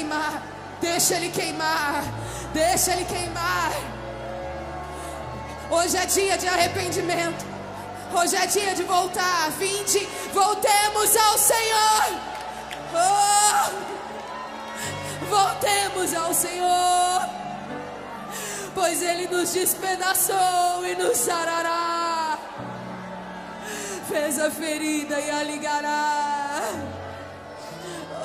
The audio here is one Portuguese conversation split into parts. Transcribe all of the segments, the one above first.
queimar. Deixa Ele queimar. Deixa Ele queimar. Hoje é dia de arrependimento. Hoje é dia de voltar. Vinde, voltemos ao Senhor. Oh, voltemos ao Senhor, pois Ele nos despedaçou e nos sarará. Fez a ferida e a ligará.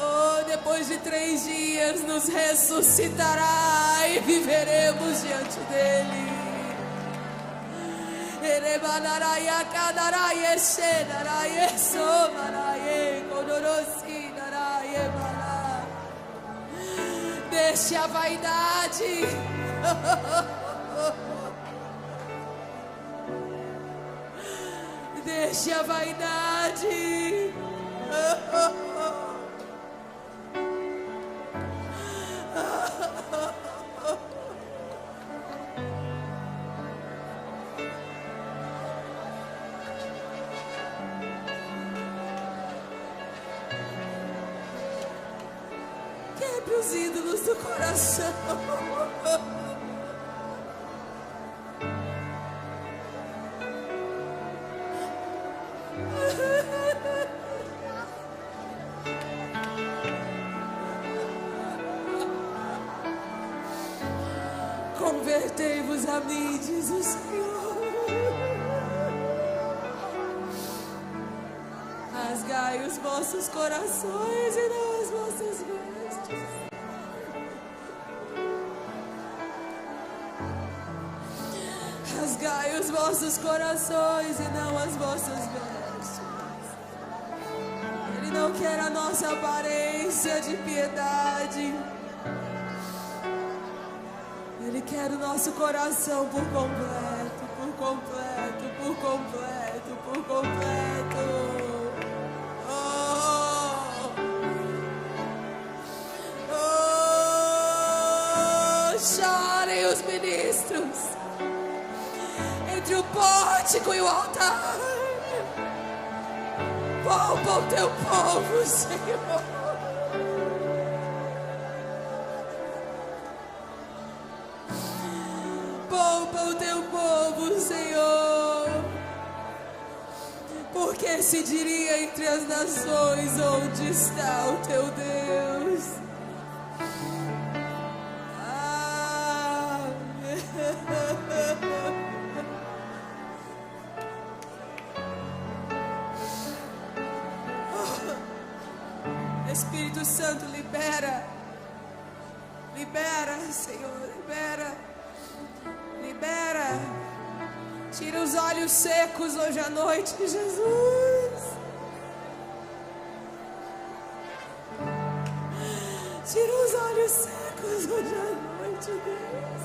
Oh, depois de 3 dias nos ressuscitará e viveremos diante dEle. Deixe a vaidade. Deixe a vaidade. Quebre os ídolos do coração. Convertei-vos a mim, diz o Senhor. Rasgai os vossos corações e não as vossas vestes. Rasgai os vossos corações e não as vossas vestes. Ele não quer a nossa aparência de piedade. Ele quer o nosso coração por completo, por completo, por completo, por completo. Oh, oh, chorem os ministros entre o pórtico e o altar. Poupa o teu povo, Senhor. O teu povo, Senhor, porque se diria entre as nações: onde está o teu Deus? Ah. Oh. Espírito Santo, libera, libera, Senhor, libera. Libera, tira os olhos secos hoje à noite, Jesus. Tira os olhos secos hoje à noite, Deus.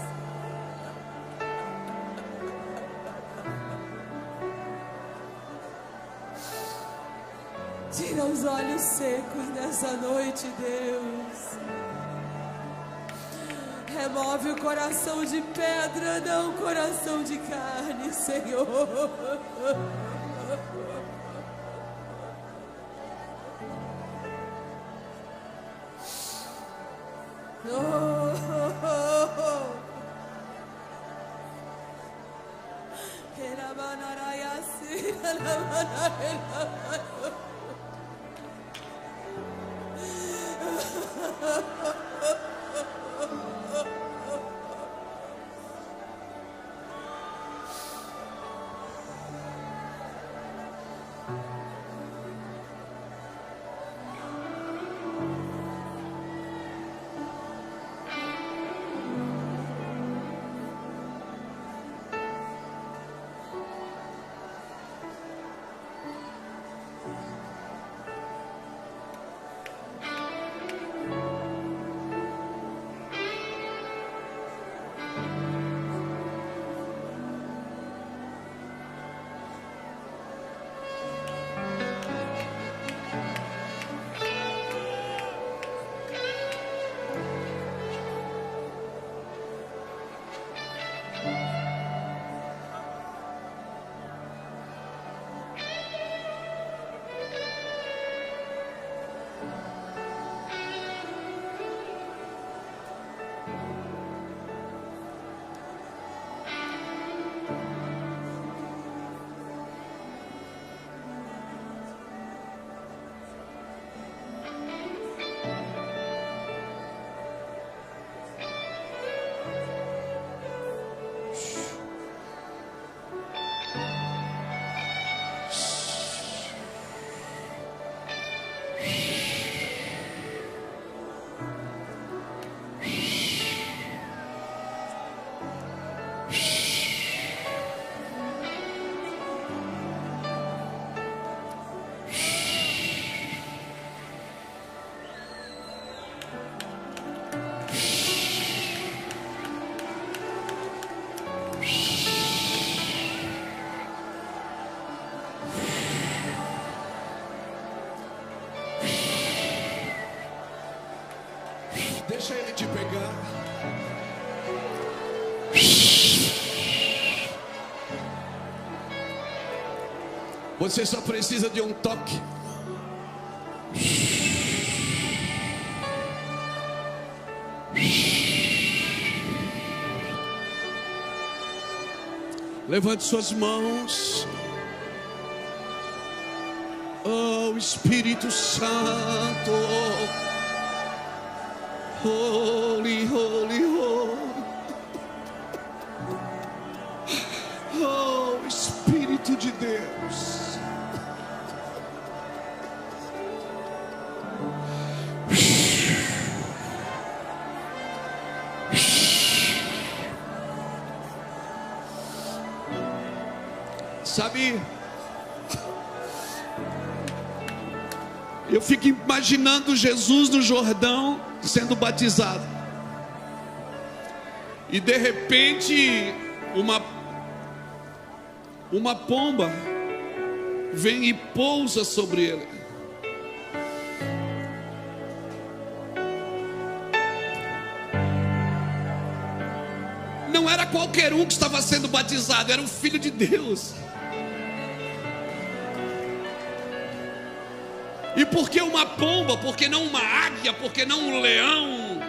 Tira os olhos secos nessa noite, Deus. Remove o coração de pedra, não o coração de carne, Senhor. Deixa ele te pegar. Você só precisa de um toque. Levante suas mãos. Oh, Espírito Santo. Holy, holy, holy. Oh, Espírito de Deus. Sabe, eu fico imaginando Jesus no Jordão sendo batizado. E de repente uma pomba vem e pousa sobre ele. Não era qualquer um que estava sendo batizado, era o Filho de Deus. E por que uma pomba? Por que não uma águia? Por que não um leão?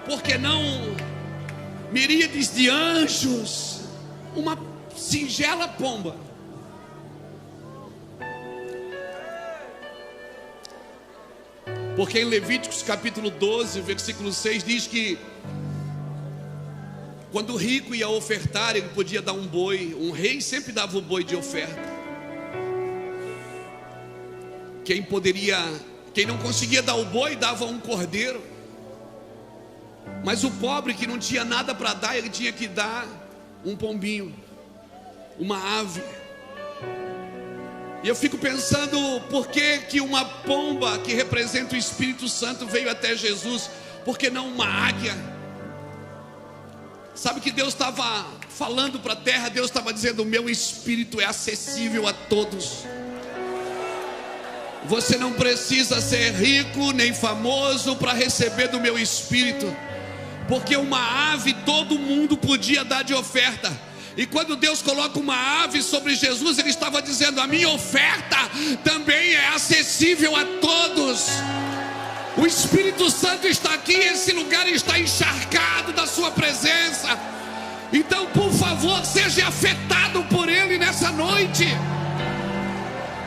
Por que não miríades de anjos? Uma singela pomba. Porque em Levíticos capítulo 12, versículo 6 diz que quando o rico ia ofertar, ele podia dar um boi. Um rei sempre dava o boi de oferta. Quem não conseguia dar o boi, dava um cordeiro. Mas o pobre que não tinha nada para dar, ele tinha que dar um pombinho, uma ave. E eu fico pensando, por que uma pomba que representa o Espírito Santo veio até Jesus? Por que não uma águia? Sabe que Deus estava falando para a terra, Deus estava dizendo: o meu Espírito é acessível a todos. Você não precisa ser rico nem famoso para receber do meu Espírito, porque uma ave todo mundo podia dar de oferta. E quando Deus coloca uma ave sobre Jesus, Ele estava dizendo: a minha oferta também é acessível a todos. O Espírito Santo está aqui, esse lugar está encharcado da sua presença. Então, por favor, seja afetado por Ele nessa noite.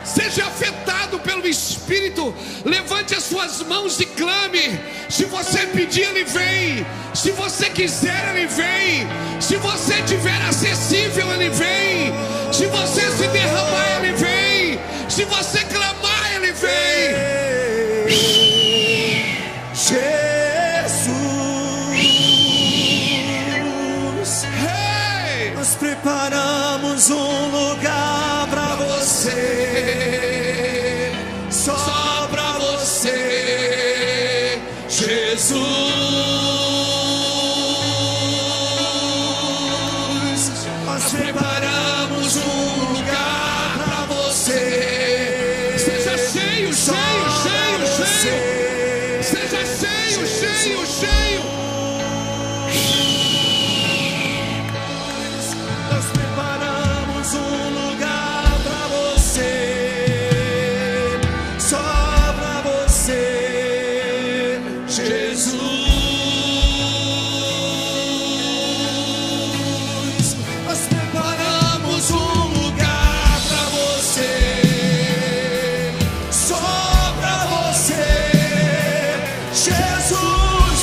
Seja afetado pelo Espírito. Levante as suas mãos e clame. Se você pedir, Ele vem. Se você quiser, Ele vem. Se você tiver acessível, Ele vem. Se você se derramar, Ele vem. Se você clamar, Ele vem. Jesus, hey! Nós preparamos um lugar para você, só para você, Jesus. Nós preparamos um lugar para você. Seja cheio, cheio, cheio, cheio. Seja cheio, cheio, cheio. Nós preparamos um lugar para você, só para você, Jesus. Nós preparamos um lugar para você, só para você, Jesus.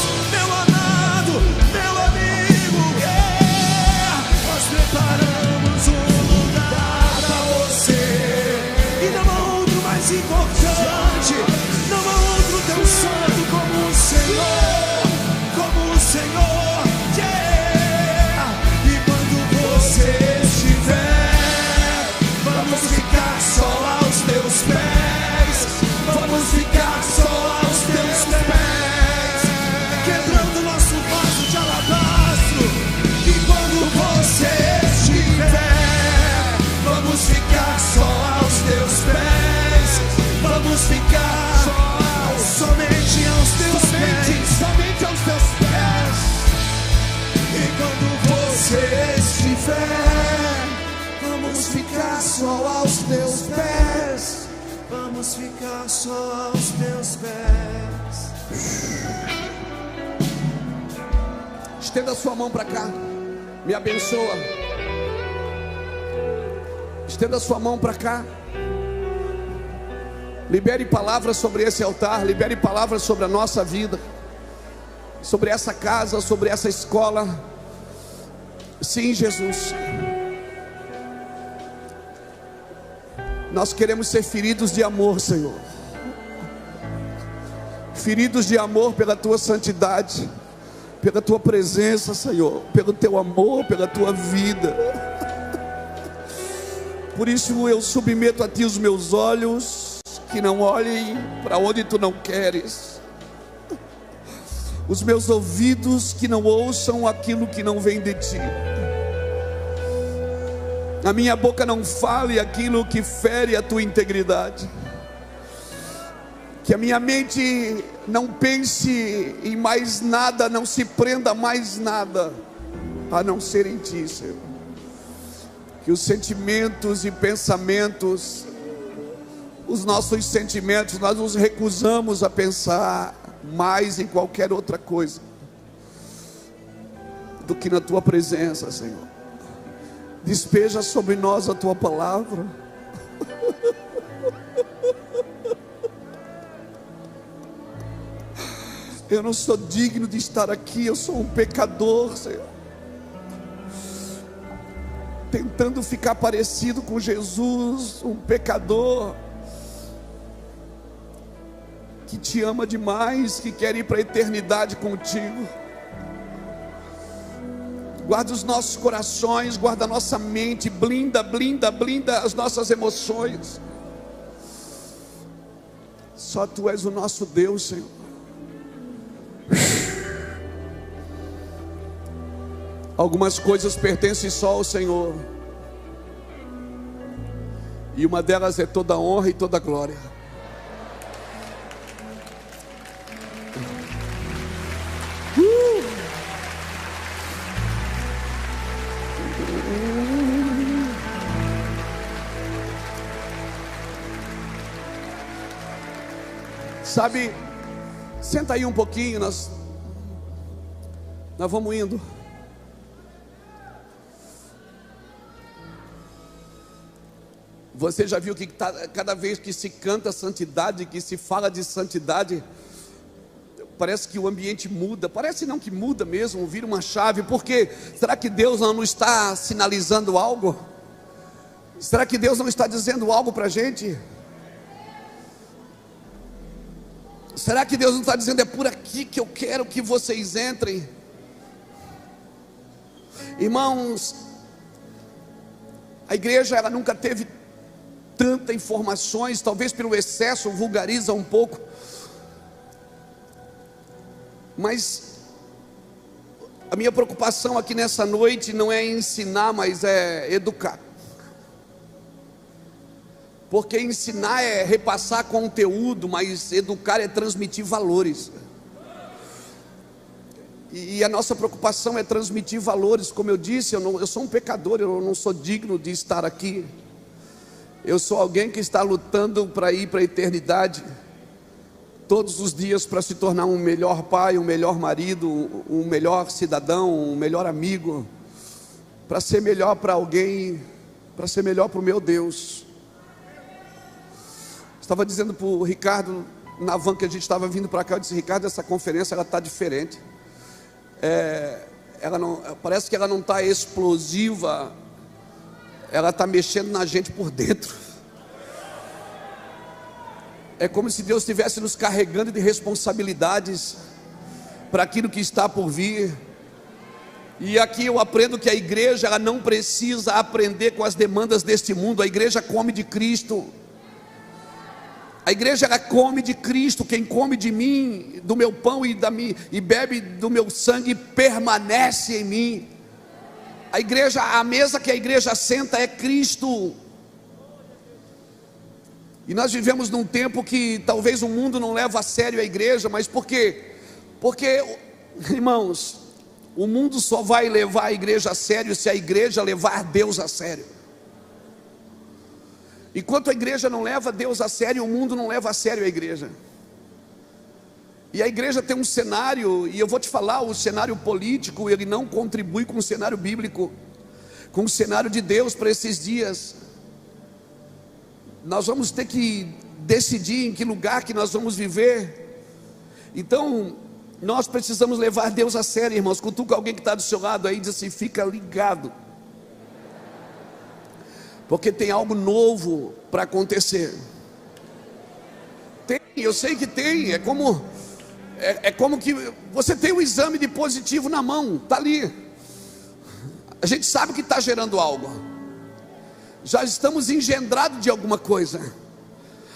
Vamos ficar só aos teus pés. Estenda a sua mão para cá. Me abençoa. Estenda a sua mão para cá. Libere palavras sobre esse altar. Libere palavras sobre a nossa vida, sobre essa casa, sobre essa escola. Sim, Jesus. Nós queremos ser feridos de amor, Senhor. Feridos de amor pela tua santidade, pela tua presença, Senhor, pelo teu amor, pela tua vida. Por isso eu submeto a ti os meus olhos, que não olhem para onde tu não queres, os meus ouvidos, que não ouçam aquilo que não vem de ti, a minha boca não fale aquilo que fere a tua integridade, que a minha mente não pense em mais nada, não se prenda a mais nada a não ser em ti, Senhor. Que os sentimentos e pensamentos, os nossos sentimentos, nós nos recusamos a pensar mais em qualquer outra coisa do que na tua presença, Senhor. Despeja sobre nós a tua palavra. Eu não sou digno de estar aqui, eu sou um pecador, Senhor, tentando ficar parecido com Jesus, um pecador que te ama demais, que quer ir para a eternidade contigo. Guarda os nossos corações, guarda a nossa mente, blinda as nossas emoções. Só tu és o nosso Deus, Senhor. Algumas coisas pertencem só ao Senhor, e uma delas é toda a honra e toda a glória. Sabe, senta aí um pouquinho, nós vamos indo. Você já viu que cada vez que se canta santidade, que se fala de santidade, parece que o ambiente muda. Parece não que muda mesmo, vira uma chave. Por quê? Será que Deus não está sinalizando algo? Será que Deus não está dizendo algo para a gente? Será que Deus não está dizendo: é por aqui que eu quero que vocês entrem? Irmãos, a igreja, ela nunca teve tanta informações, talvez pelo excesso vulgariza um pouco, mas a minha preocupação aqui nessa noite não é ensinar, mas é educar. Porque ensinar é repassar conteúdo, mas educar é transmitir valores. E a nossa preocupação é transmitir valores. Como eu disse, eu sou um pecador, eu não sou digno de estar aqui. Eu sou alguém que está lutando para ir para a eternidade, todos os dias, para se tornar um melhor pai, um melhor marido, um melhor cidadão, um melhor amigo, para ser melhor para alguém, para ser melhor para o meu Deus. Estava dizendo para o Ricardo, na van que a gente estava vindo para cá, eu disse: Ricardo, essa conferência ela está diferente. Parece que ela não está explosiva, ela está mexendo na gente por dentro. É como se Deus estivesse nos carregando de responsabilidades para aquilo que está por vir. E aqui eu aprendo que a igreja, ela não precisa aprender com as demandas deste mundo. A igreja come de Cristo. A igreja, ela come de Cristo. Quem come de mim, do meu pão e bebe do meu sangue, permanece em mim. A igreja, a mesa que a igreja senta é Cristo. E nós vivemos num tempo que talvez o mundo não leva a sério a igreja. Mas por quê? Porque, irmãos, o mundo só vai levar a igreja a sério se a igreja levar Deus a sério. Enquanto a igreja não leva Deus a sério, o mundo não leva a sério a igreja. E a igreja tem um cenário, e eu vou te falar, o cenário político, ele não contribui com o cenário bíblico, com o cenário de Deus para esses dias. Nós vamos ter que decidir em que lugar que nós vamos viver. Então, nós precisamos levar Deus a sério, irmãos. Cutuca alguém que está do seu lado aí e diz assim: fica ligado, porque tem algo novo para acontecer. Tem, eu sei que tem. É como que você tem um exame de positivo na mão, está ali. A gente sabe que está gerando algo. Já estamos engendrados de alguma coisa.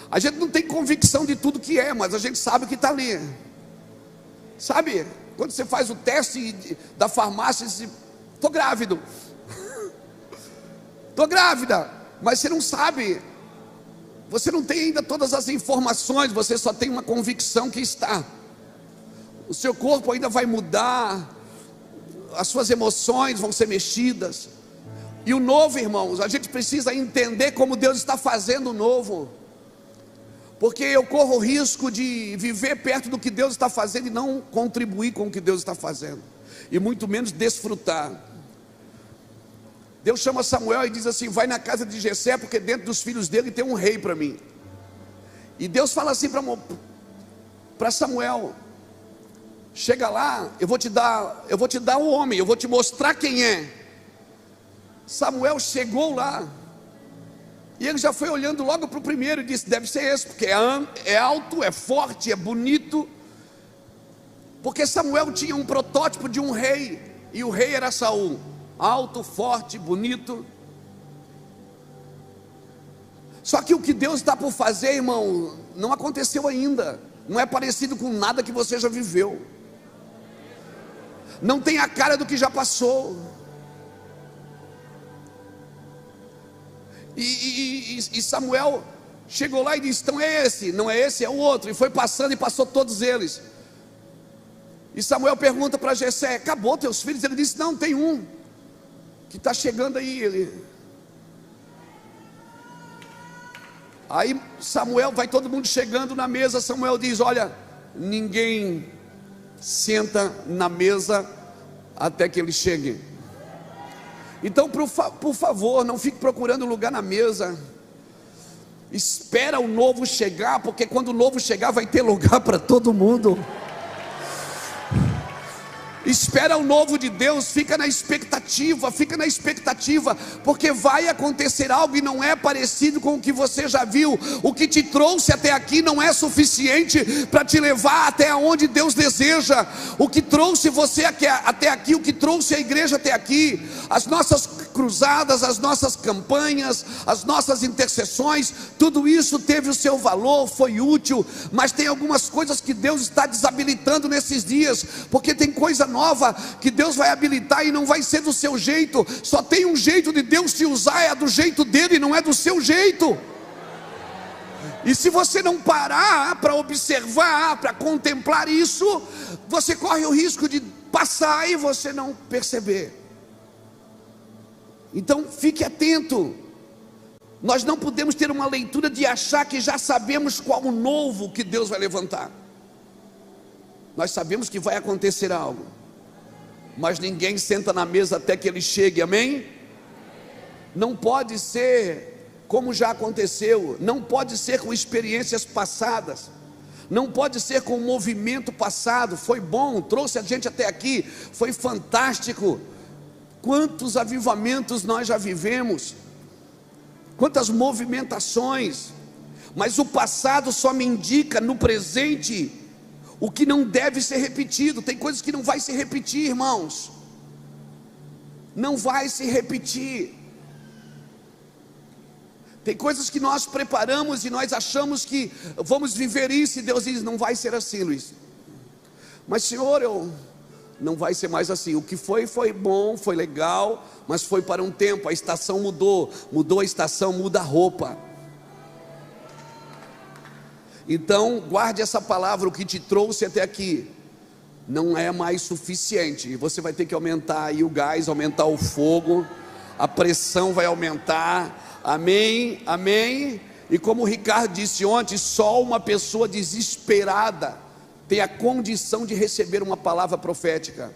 A gente não tem convicção de tudo que é, mas a gente sabe que está ali. Sabe, quando você faz o teste da farmácia e diz: estou grávido. Estou grávida, mas você não sabe. Você não tem ainda todas as informações, você só tem uma convicção que está. O seu corpo ainda vai mudar, as suas emoções vão ser mexidas. E o novo, irmãos, a gente precisa entender como Deus está fazendo o novo, porque eu corro o risco de viver perto do que Deus está fazendo e não contribuir com o que Deus está fazendo, e muito menos desfrutar. Deus chama Samuel e diz assim: vai na casa de Jessé, porque dentro dos filhos dele tem um rei para mim. E Deus fala assim para Samuel: chega lá, eu vou te dar um homem, eu vou te mostrar quem é. Samuel chegou lá, e ele já foi olhando logo para o primeiro e disse: deve ser esse, porque é alto, é forte, é bonito. Porque Samuel tinha um protótipo de um rei, e o rei era Saul, alto, forte, bonito. Só que o que Deus está por fazer, irmão, não aconteceu ainda. Não é parecido com nada que você já viveu. Não tem a cara do que já passou. E Samuel chegou lá e disse: então é esse, não é esse, é o outro. E foi passando e passou todos eles. E Samuel pergunta para Jessé: acabou teus filhos? Ele disse: não, tem um que está chegando aí. Aí Samuel, vai todo mundo chegando na mesa. Samuel diz: olha, ninguém senta na mesa até que ele chegue. Então, por favor, não fique procurando lugar na mesa. Espera o novo chegar, porque quando o novo chegar vai ter lugar para todo mundo. Espera o novo de Deus, fica na expectativa, porque vai acontecer algo e não é parecido com o que você já viu. O que te trouxe até aqui não é suficiente para te levar até onde Deus deseja. O que trouxe você até aqui, o que trouxe a igreja até aqui, as nossas cruzadas, as nossas campanhas, as nossas intercessões, tudo isso teve o seu valor, foi útil, mas tem algumas coisas que Deus está desabilitando nesses dias, porque tem coisa nova que Deus vai habilitar e não vai ser do seu jeito. Só tem um jeito de Deus te usar, é do jeito dele, não é do seu jeito. E se você não parar para observar, para contemplar isso, você corre o risco de passar e você não perceber. Então fique atento. Nós não podemos ter uma leitura de achar que já sabemos qual o novo que Deus vai levantar. Nós sabemos que vai acontecer algo, mas ninguém senta na mesa até que ele chegue, amém? Não pode ser como já aconteceu, não pode ser com experiências passadas, não pode ser com o movimento passado. Foi bom, trouxe a gente até aqui, foi fantástico. Quantos avivamentos nós já vivemos, quantas movimentações, mas o passado só me indica no presente o que não deve ser repetido. Tem coisas que não vai se repetir, irmãos, não vai se repetir. Tem coisas que nós preparamos e nós achamos que vamos viver isso, e Deus diz: não vai ser assim, Luiz. Mas Senhor, não vai ser mais assim. O que foi bom, foi legal, mas foi para um tempo. A estação mudou a estação, muda a roupa. Então guarde essa palavra: o que te trouxe até aqui não é mais suficiente. Você vai ter que aumentar aí o gás, aumentar o fogo, a pressão vai aumentar. Amém, amém. E como o Ricardo disse ontem, só uma pessoa desesperada tem a condição de receber uma palavra profética.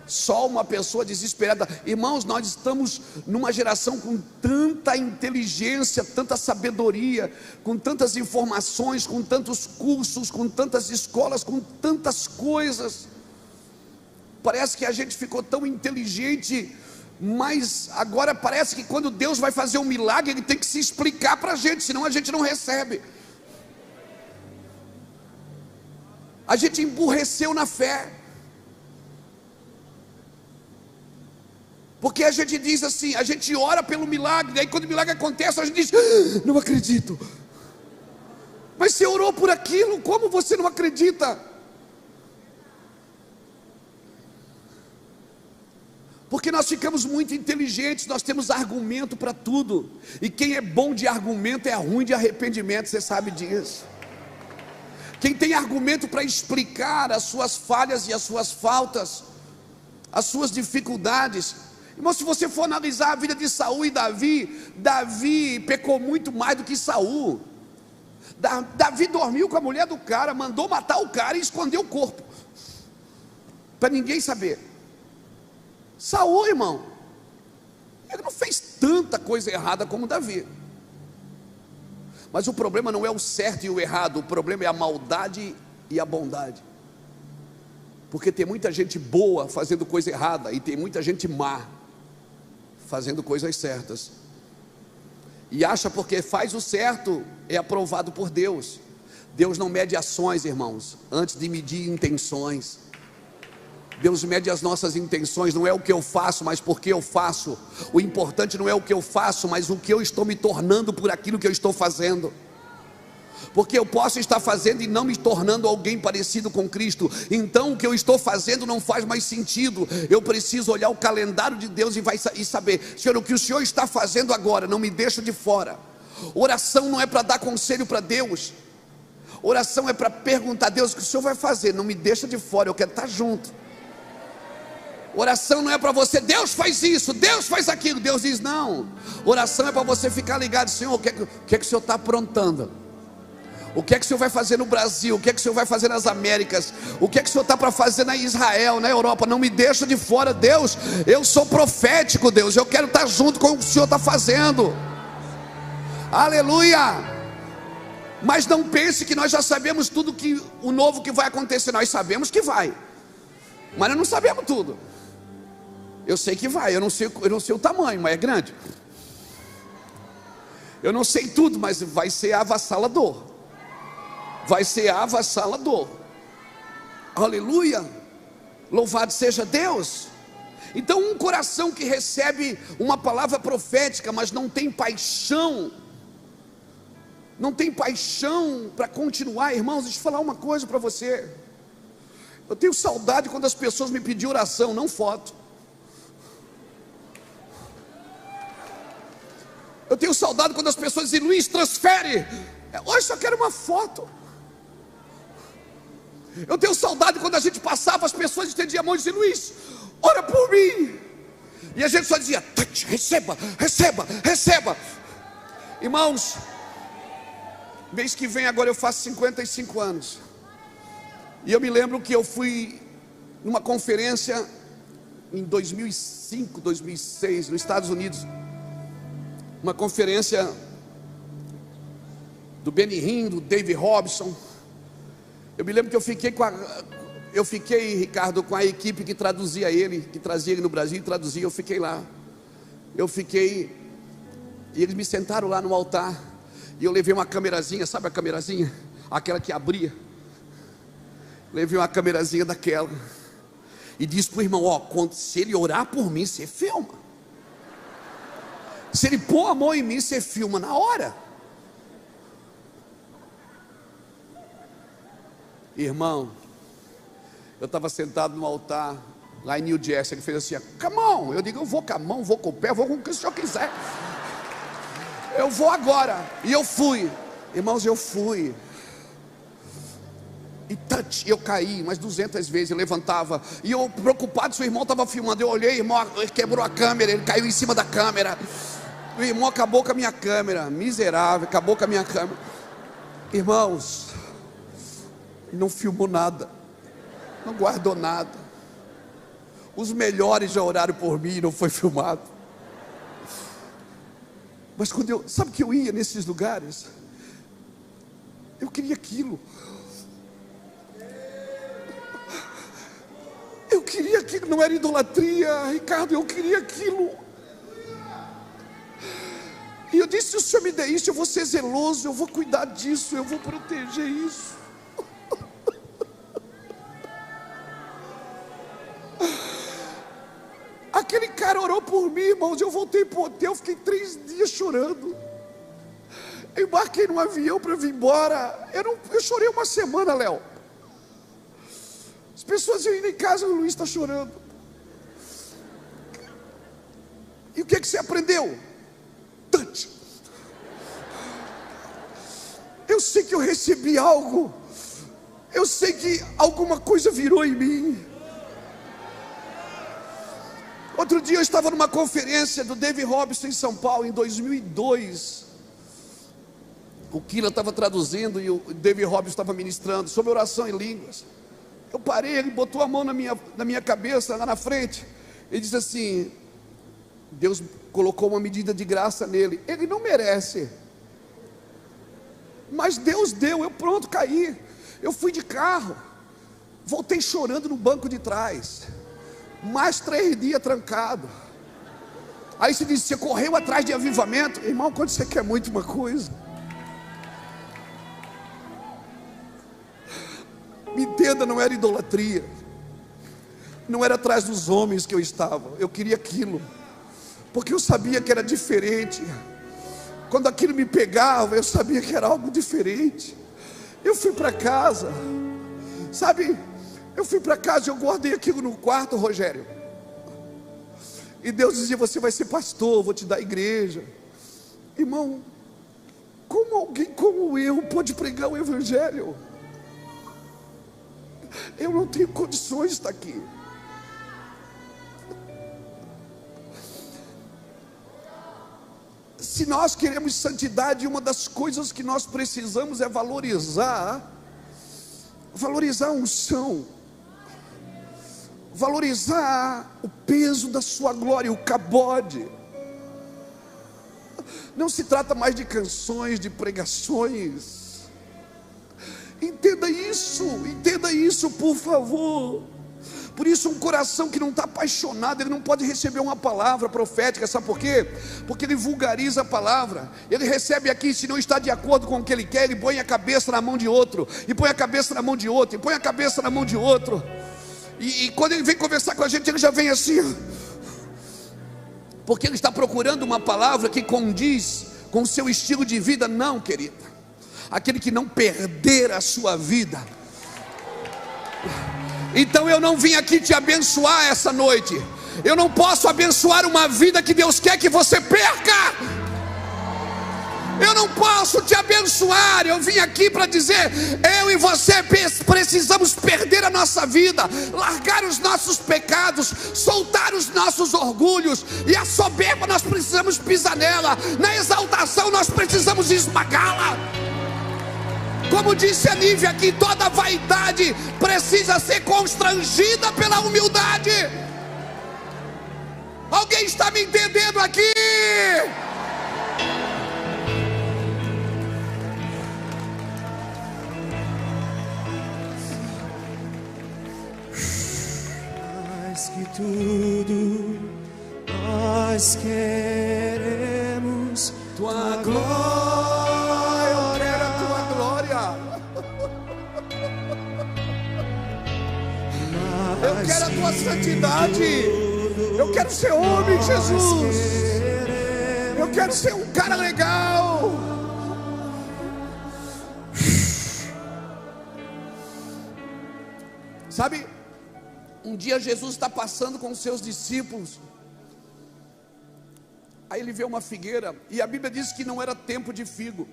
Só uma pessoa desesperada. Irmãos, nós estamos numa geração com tanta inteligência, tanta sabedoria, com tantas informações, com tantos cursos, com tantas escolas, com tantas coisas. Parece que a gente ficou tão inteligente, mas agora parece que quando Deus vai fazer um milagre, Ele tem que se explicar para a gente, senão a gente não recebe. A gente emburreceu na fé. Porque a gente diz assim, a gente ora pelo milagre, aí quando o milagre acontece, a gente diz, não acredito. Mas você orou por aquilo, como você não acredita? Porque nós ficamos muito inteligentes, nós temos argumento para tudo. E quem é bom de argumento é ruim de arrependimento, você sabe disso. Quem tem argumento para explicar as suas falhas e as suas faltas, as suas dificuldades. Irmão, se você for analisar a vida de Saul e Davi, Davi pecou muito mais do que Saul. Davi dormiu com a mulher do cara, mandou matar o cara e escondeu o corpo, para ninguém saber. Saul, irmão, ele não fez tanta coisa errada como Davi. Mas o problema não é o certo e o errado, o problema é a maldade e a bondade. Porque tem muita gente boa fazendo coisa errada, e tem muita gente má fazendo coisas certas. E acha porque faz o certo é aprovado por Deus. Deus não mede ações, irmãos, antes de medir intenções. Deus mede as nossas intenções, não é o que eu faço, mas por que eu faço. O importante não é o que eu faço, mas o que eu estou me tornando por aquilo que eu estou fazendo. Porque eu posso estar fazendo e não me tornando alguém parecido com Cristo. Então o que eu estou fazendo não faz mais sentido. Eu preciso olhar o calendário de Deus e saber, Senhor, o que o Senhor está fazendo agora, não me deixa de fora. Oração não é para dar conselho para Deus. Oração é para perguntar a Deus o que o Senhor vai fazer, não me deixa de fora, eu quero estar junto. Oração não é para você, Deus faz isso, Deus faz aquilo. Deus diz não. Oração é para você ficar ligado, Senhor, o que é que o Senhor está aprontando? O que é que o Senhor vai fazer no Brasil? O que é que o Senhor vai fazer nas Américas? O que é que o Senhor está para fazer na Israel, na Europa? Não me deixa de fora, Deus. Eu sou profético, Deus. Eu quero estar junto com o que o Senhor está fazendo. Aleluia. Mas não pense que nós já sabemos tudo que o novo que vai acontecer. Nós sabemos que vai, mas nós não sabemos tudo. Eu sei que vai, eu não sei o tamanho, mas é grande. Eu não sei tudo, mas vai ser avassalador. Vai ser avassalador. Aleluia. Louvado seja Deus. Então um coração que recebe uma palavra profética, mas não tem paixão, não tem paixão para continuar. Irmãos, deixa eu falar uma coisa para você. Eu tenho saudade quando as pessoas me pediam oração, não foto. Eu tenho saudade quando as pessoas dizem, Luiz, transfere. Hoje só quero uma foto. Eu tenho saudade quando a gente passava, as pessoas estendiam a mão e diziam, Luiz, ora por mim. E a gente só dizia, receba, receba, receba. Irmãos, mês que vem agora eu faço 55 anos. E eu me lembro que eu fui numa conferência em 2005, 2006, nos Estados Unidos. Uma conferência do Benny Hinn, do David Robson. Eu me lembro que eu fiquei, Ricardo, com a equipe que traduzia ele, que trazia ele no Brasil e traduzia. Eu fiquei lá. E eles me sentaram lá no altar. E eu levei uma camerazinha, sabe a camerazinha? Aquela que abria. Levei uma camerazinha daquela. E disse para o irmão, se ele orar por mim, você filma. Se ele pôr a mão em mim, você filma na hora. Irmão, eu estava sentado no altar lá em New Jersey. Ele fez assim, come on. Eu digo, eu vou com a mão, vou com o pé, vou com o que o senhor quiser. Eu vou agora. E eu fui. Irmãos, eu fui. e touch, eu caí umas 200 vezes, eu levantava, e eu preocupado, seu irmão estava filmando, eu olhei, irmão, ele quebrou a câmera, ele caiu em cima da câmera, o irmão acabou com a minha câmera, miserável, acabou com a minha câmera. Irmãos, não filmou nada, não guardou nada. Os melhores já oraram por mim e não foi filmado. Mas quando sabe que eu ia nesses lugares, eu queria aquilo. Eu queria aquilo, não era idolatria, Ricardo, eu queria aquilo. E eu disse: se o Senhor me der isso, eu vou ser zeloso, eu vou cuidar disso, eu vou proteger isso. Aquele cara orou por mim, irmãos. Eu voltei para o hotel, fiquei 3 dias chorando. Eu embarquei num avião para vir embora. Eu chorei uma semana, Léo. As pessoas iam indo em casa, o Luiz está chorando. E o que você aprendeu? Touch. Eu sei que eu recebi algo. Eu sei que alguma coisa virou em mim. Outro dia eu estava numa conferência do David Robson em São Paulo, em 2002. O Kila estava traduzindo e o David Robson estava ministrando sobre oração em línguas. Eu parei, ele botou a mão na minha cabeça, lá na frente, e disse assim: Deus colocou uma medida de graça nele. Ele não merece, mas Deus deu. Eu pronto, caí. Eu fui de carro, voltei chorando no banco de trás. Mais 3 dias trancado. Aí você disse: você correu atrás de avivamento. Irmão, quando você quer muito uma coisa, me entenda, não era idolatria, não era atrás dos homens que eu estava. Eu queria aquilo, porque eu sabia que era diferente. Quando aquilo me pegava, eu sabia que era algo diferente. Eu fui para casa, sabe? Eu fui para casa e eu guardei aquilo no quarto, Rogério. E Deus dizia: você vai ser pastor, vou te dar igreja. Irmão, como alguém como eu pode pregar o evangelho? Eu não tenho condições de estar aqui. Se nós queremos santidade, uma das coisas que nós precisamos é valorizar a unção, valorizar o peso da sua glória, o cabode. Não se trata mais de canções, de pregações. Entenda isso, por favor. Por isso, um coração que não está apaixonado, ele não pode receber uma palavra profética. Sabe por quê? Porque ele vulgariza a palavra. Ele recebe aqui, se não está de acordo com o que ele quer, ele põe a cabeça na mão de outro, e põe a cabeça na mão de outro, e põe a cabeça na mão de outro. E quando ele vem conversar com a gente, ele já vem assim, porque ele está procurando uma palavra que condiz com o seu estilo de vida. Não, querida. Aquele que não perder a sua vida. Então eu não vim aqui te abençoar essa noite. Eu não posso abençoar uma vida que Deus quer que você perca. Eu não posso te abençoar. Eu vim aqui para dizer: eu e você precisamos perder a nossa vida, largar os nossos pecados, soltar os nossos orgulhos. E a soberba nós precisamos pisar nela. Na exaltação nós precisamos esmagá-la. Como disse a Nívia aqui, toda vaidade precisa ser constrangida pela humildade. Alguém está me entendendo aqui? Mais que tudo, nós queremos tua glória. Eu quero a tua santidade. Eu quero ser homem, Jesus. Eu quero ser um cara legal. Sabe, um dia Jesus está passando com os seus discípulos. Aí ele vê uma figueira, e a Bíblia diz que não era tempo de figo.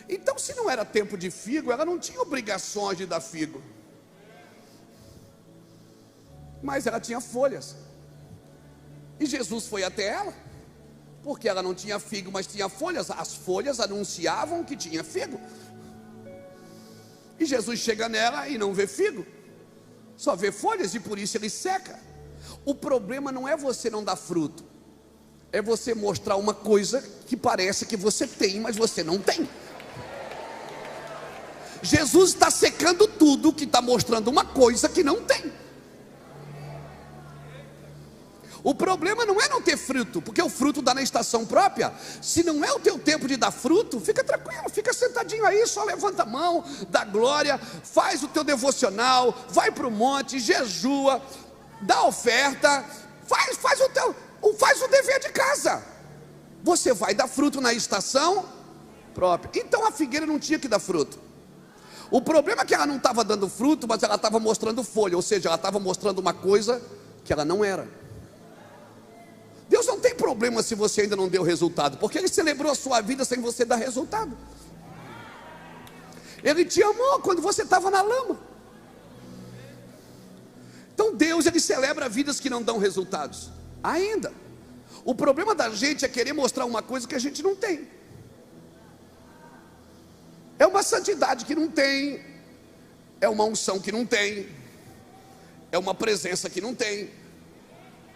Então, se não era tempo de figo, ela não tinha obrigações de dar figo, mas ela tinha folhas. E Jesus foi até ela, porque ela não tinha figo, mas tinha folhas. As folhas anunciavam que tinha figo. E Jesus chega nela e não vê figo, só vê folhas, e por isso ele seca. O problema não é você não dar fruto, é você mostrar uma coisa que parece que você tem, mas você não tem. Jesus está secando tudo que está mostrando uma coisa que não tem. O problema não é não ter fruto, porque o fruto dá na estação própria. Se não é o teu tempo de dar fruto, fica tranquilo, fica sentadinho aí, só levanta a mão, dá glória, faz o teu devocional, vai para o monte, jejua, dá oferta, faz o dever de casa. Você vai dar fruto na estação própria. Então a figueira não tinha que dar fruto. O problema é que ela não estava dando fruto, mas ela estava mostrando folha, ou seja, ela estava mostrando uma coisa que ela não era. Deus não tem problema se você ainda não deu resultado, porque Ele celebrou a sua vida sem você dar resultado. Ele te amou quando você estava na lama. Então Deus, Ele celebra vidas que não dão resultados ainda. O problema da gente é querer mostrar uma coisa que a gente não tem. É uma santidade que não tem, é uma unção que não tem, é uma presença que não tem.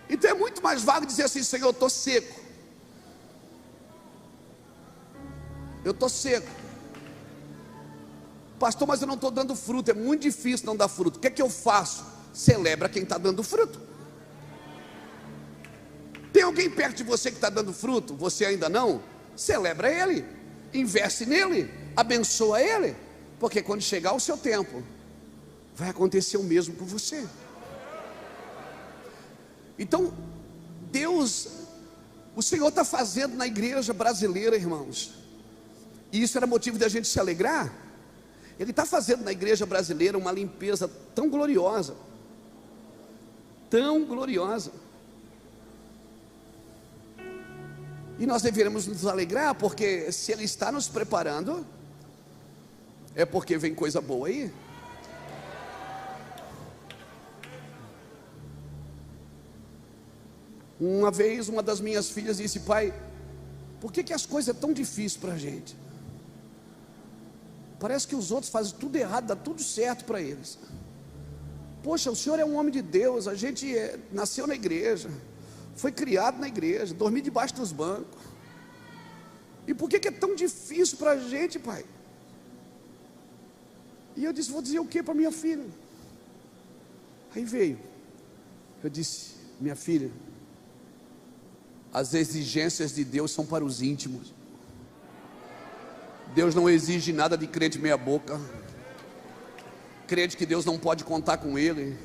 Então é muito mais válido dizer assim: Senhor, eu estou seco, pastor, mas eu não estou dando fruto, é muito difícil não dar fruto. O que é que eu faço? Celebra quem está dando fruto. Tem alguém perto de você que está dando fruto, você ainda não? Celebra ele, investe nele, abençoa ele, porque quando chegar o seu tempo, vai acontecer o mesmo com você. Então, Deus, o Senhor está fazendo na igreja brasileira, irmãos, e isso era motivo de a gente se alegrar. Ele está fazendo na igreja brasileira uma limpeza tão gloriosa, e nós deveremos nos alegrar, porque se Ele está nos preparando, é porque vem coisa boa aí. Uma vez uma das minhas filhas disse: pai, por que as coisas são tão difíceis para a gente? Parece que os outros fazem tudo errado, dá tudo certo para eles. Poxa, o senhor é um homem de Deus, a gente nasceu na igreja, foi criado na igreja, dormi debaixo dos bancos, e por que é tão difícil para a gente, pai? E eu disse: vou dizer o que para minha filha? Aí veio, eu disse: minha filha, as exigências de Deus são para os íntimos. Deus não exige nada de crente meia boca, crente que Deus não pode contar com ele.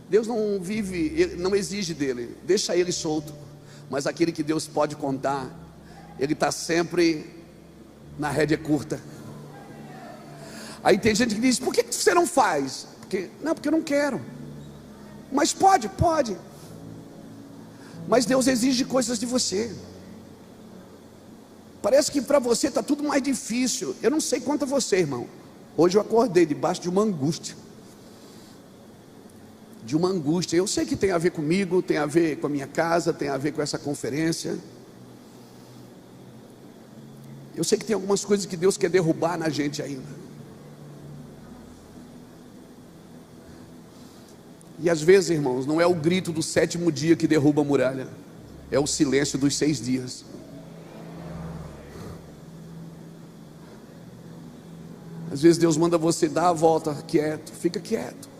Deus não vive, não exige dele, deixa ele solto. Mas aquele que Deus pode contar, ele está sempre na rédea curta. Aí tem gente que diz: por que você não faz? Porque eu não quero. Mas pode. Mas Deus exige coisas de você. Parece que para você está tudo mais difícil. Eu não sei quanto a você, irmão. Hoje eu acordei debaixo de uma angústia. Eu sei que tem a ver comigo, tem a ver com a minha casa, tem a ver com essa conferência. Eu sei que tem algumas coisas que Deus quer derrubar na gente ainda. E às vezes, irmãos, não é o grito do 7º dia que derruba a muralha, é o silêncio dos 6 dias. Às vezes Deus manda você dar a volta quieto, fica quieto.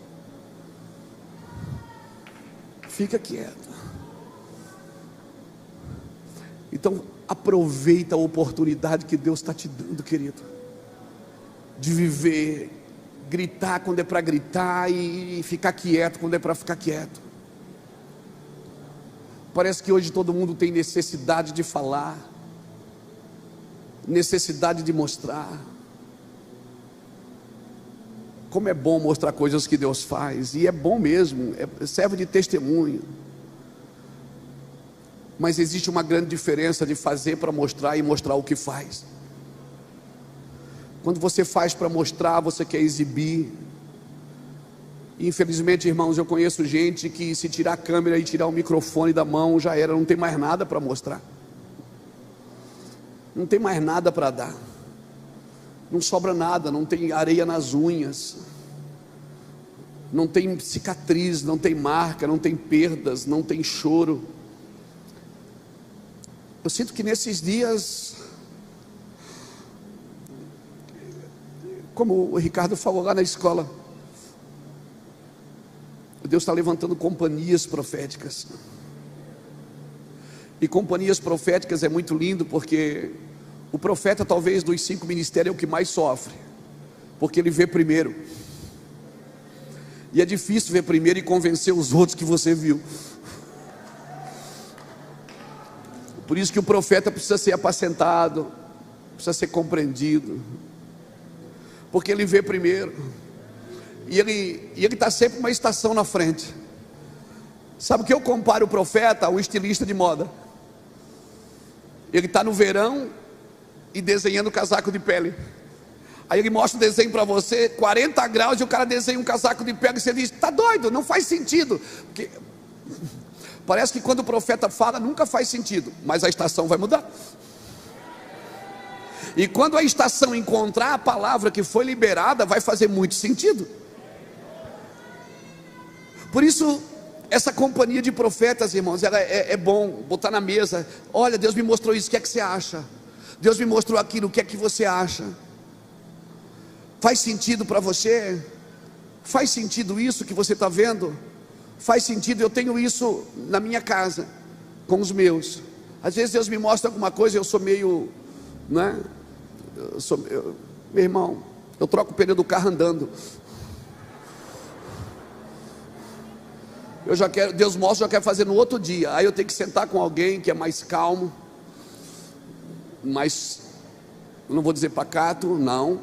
Então aproveita a oportunidade que Deus está te dando, querido, de viver, gritar quando é para gritar e ficar quieto quando é para ficar quieto. Parece que hoje todo mundo tem necessidade de falar, necessidade de mostrar. Como é bom mostrar coisas que Deus faz, e é bom mesmo, serve de testemunho. Mas existe uma grande diferença de fazer para mostrar e mostrar o que faz. Quando você faz para mostrar, você quer exibir. Infelizmente, irmãos, eu conheço gente que se tirar a câmera e tirar o microfone da mão, já era, não tem mais nada para mostrar. Não tem mais nada para dar. Não sobra nada, não tem areia nas unhas. Não tem cicatriz, não tem marca, não tem perdas, não tem choro. Eu sinto que nesses dias, como o Ricardo falou lá na escola, Deus está levantando companhias proféticas. E companhias proféticas é muito lindo, porque o profeta, talvez dos 5 ministérios, é o que mais sofre, porque ele vê primeiro. E é difícil ver primeiro e convencer os outros que você viu. Por isso que o profeta precisa ser apacentado, precisa ser compreendido, porque ele vê primeiro. E ele está sempre uma estação na frente. Sabe o que eu comparo o profeta ao estilista de moda? Ele está no verão e desenhando casaco de pele. Aí ele mostra o desenho para você, 40 graus, e o cara desenha um casaco de pele, e você diz: está doido, não faz sentido. Porque parece que quando o profeta fala, nunca faz sentido, mas a estação vai mudar. E quando a estação encontrar a palavra que foi liberada, vai fazer muito sentido. Por isso, essa companhia de profetas, irmãos, ela é bom botar na mesa. Olha, Deus me mostrou isso, o que é que você acha? Deus me mostrou aquilo, o que é que você acha? Faz sentido para você? Faz sentido isso que você está vendo? Faz sentido? Eu tenho isso na minha casa, com os meus. Às vezes Deus me mostra alguma coisa, eu sou meio, né? Meu irmão, eu troco o pneu do carro andando. Eu já quero, Deus mostra, eu já quero fazer no outro dia. Aí eu tenho que sentar com alguém que é mais calmo, mais, não vou dizer pacato, não,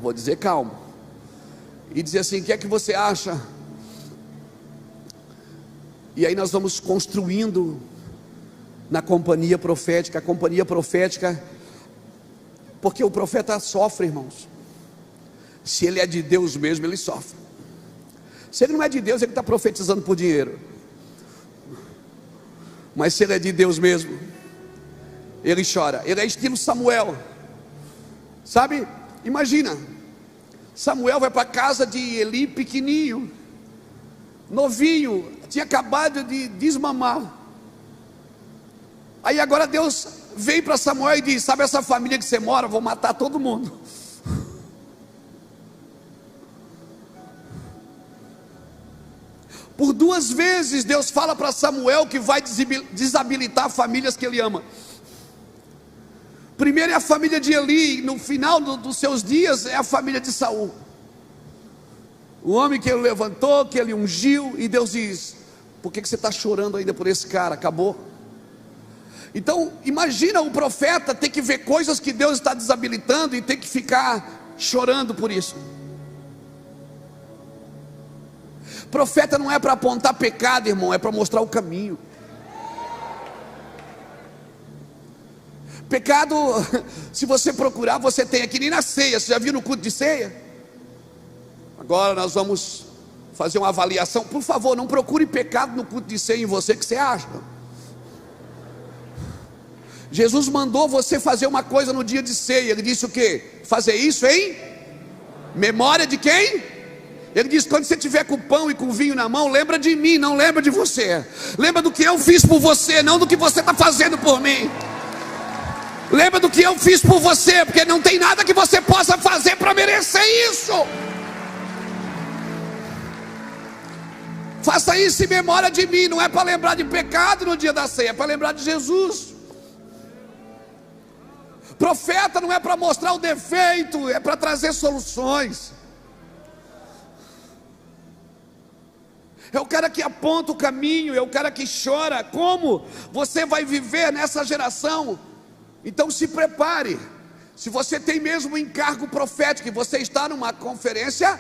vou dizer calmo, e dizer assim: o que é que você acha? E aí nós vamos construindo na companhia profética. A companhia profética, porque o profeta sofre, irmãos. Se ele é de Deus mesmo, ele sofre. Se ele não é de Deus, ele está profetizando por dinheiro. Mas se ele é de Deus mesmo, ele chora. Ele é estilo Samuel. Sabe? Imagina, Samuel vai para a casa de Eli pequenininho, novinho, tinha acabado de desmamar. Aí agora Deus vem para Samuel e diz: sabe essa família que você mora? Vou matar todo mundo. Por 2 vezes Deus fala para Samuel que vai desabilitar famílias que ele ama. Primeiro é a família de Eli, no final dos seus dias é a família de Saul. O homem que ele levantou, que ele ungiu, e Deus diz: por que você está chorando ainda por esse cara? Acabou. Então imagina o profeta ter que ver coisas que Deus está desabilitando e ter que ficar chorando por isso. Profeta não é para apontar pecado, irmão, é para mostrar o caminho. Pecado, se você procurar, você tem aqui nem na ceia. Você já viu no culto de ceia? Agora nós vamos fazer uma avaliação. Por favor, não procure pecado no culto de ceia em você, que você acha. Jesus mandou você fazer uma coisa no dia de ceia. Ele disse o quê? Fazer isso em memória de quem? Ele diz: quando você tiver com o pão e com o vinho na mão, lembra de mim, não lembra de você. Lembra do que eu fiz por você, não do que você está fazendo por mim. Lembra do que eu fiz por você, porque não tem nada que você possa fazer para merecer isso. Faça isso em memória de mim. Não é para lembrar de pecado no dia da ceia, é para lembrar de Jesus. Profeta não é para mostrar o defeito, é para trazer soluções. É o cara que aponta o caminho, é o cara que chora. Como você vai viver nessa geração? Então se prepare. Se você tem mesmo um encargo profético e você está numa conferência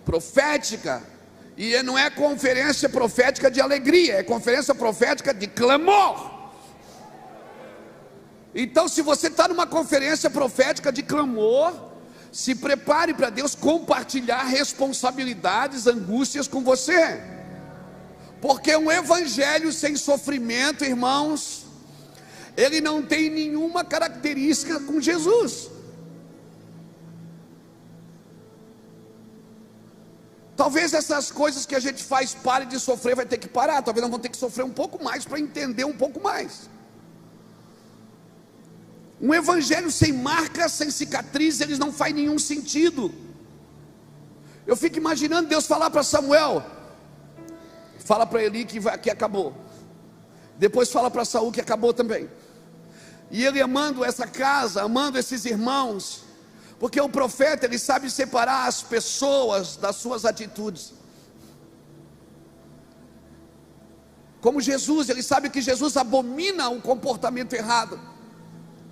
profética, e não é conferência profética de alegria, é conferência profética de clamor. Então, se você está numa conferência profética de clamor, se prepare para Deus compartilhar responsabilidades, angústias com você, porque um evangelho sem sofrimento, irmãos, ele não tem nenhuma característica com Jesus. Talvez essas coisas que a gente faz pare de sofrer, vai ter que parar. Talvez nós vamos ter que sofrer um pouco mais para entender um pouco mais. Um evangelho sem marcas, sem cicatriz, eles não faz nenhum sentido. Eu fico imaginando Deus falar para Samuel: fala para Eli que acabou. Depois fala para Saul que acabou também. E ele amando essa casa, amando esses irmãos, porque o profeta, ele sabe separar as pessoas das suas atitudes. Como Jesus, ele sabe que Jesus abomina o comportamento errado,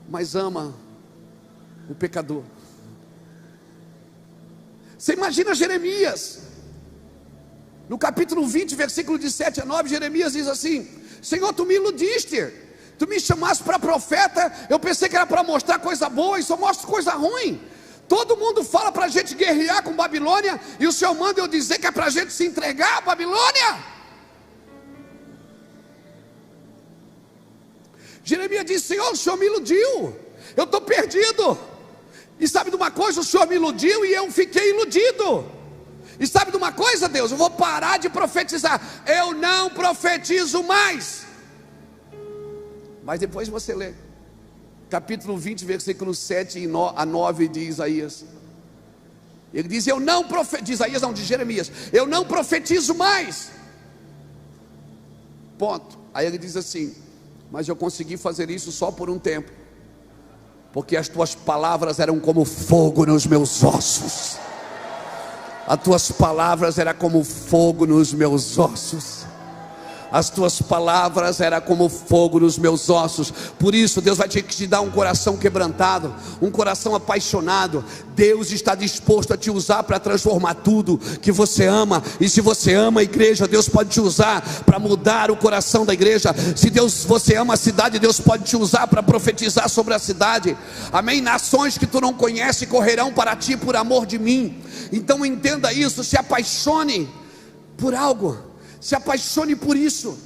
mas ama o pecador. Você imagina Jeremias, no capítulo 20, versículo de 7 a 9, Jeremias diz assim: Senhor, tu me iludiste, tu me chamaste para profeta, eu pensei que era para mostrar coisa boa, e só mostro coisa ruim. Todo mundo fala para a gente guerrear com Babilônia, e o Senhor manda eu dizer que é para a gente se entregar à Babilônia. Jeremias diz: Senhor, o Senhor me iludiu, eu estou perdido. E sabe de uma coisa? O Senhor me iludiu e eu fiquei iludido. E sabe de uma coisa, Deus? Eu vou parar de profetizar, eu não profetizo mais. Mas depois você lê capítulo 20, versículos 7 a 9 de Isaías. Ele diz: eu não profetizo, de Isaías não, de Jeremias, eu não profetizo mais. Ponto. Aí ele diz assim: mas eu consegui fazer isso só por um tempo, porque as tuas palavras eram como fogo nos meus ossos. As tuas palavras eram como fogo nos meus ossos. As tuas palavras eram como fogo nos meus ossos. Por isso Deus vai ter que te dar um coração quebrantado, um coração apaixonado. Deus está disposto a te usar para transformar tudo que você ama. E se você ama a igreja, Deus pode te usar para mudar o coração da igreja. Se você ama a cidade, Deus pode te usar para profetizar sobre a cidade. Amém? Nações que tu não conhece correrão para ti por amor de mim. Então entenda isso, se apaixone por algo. Se apaixone por isso.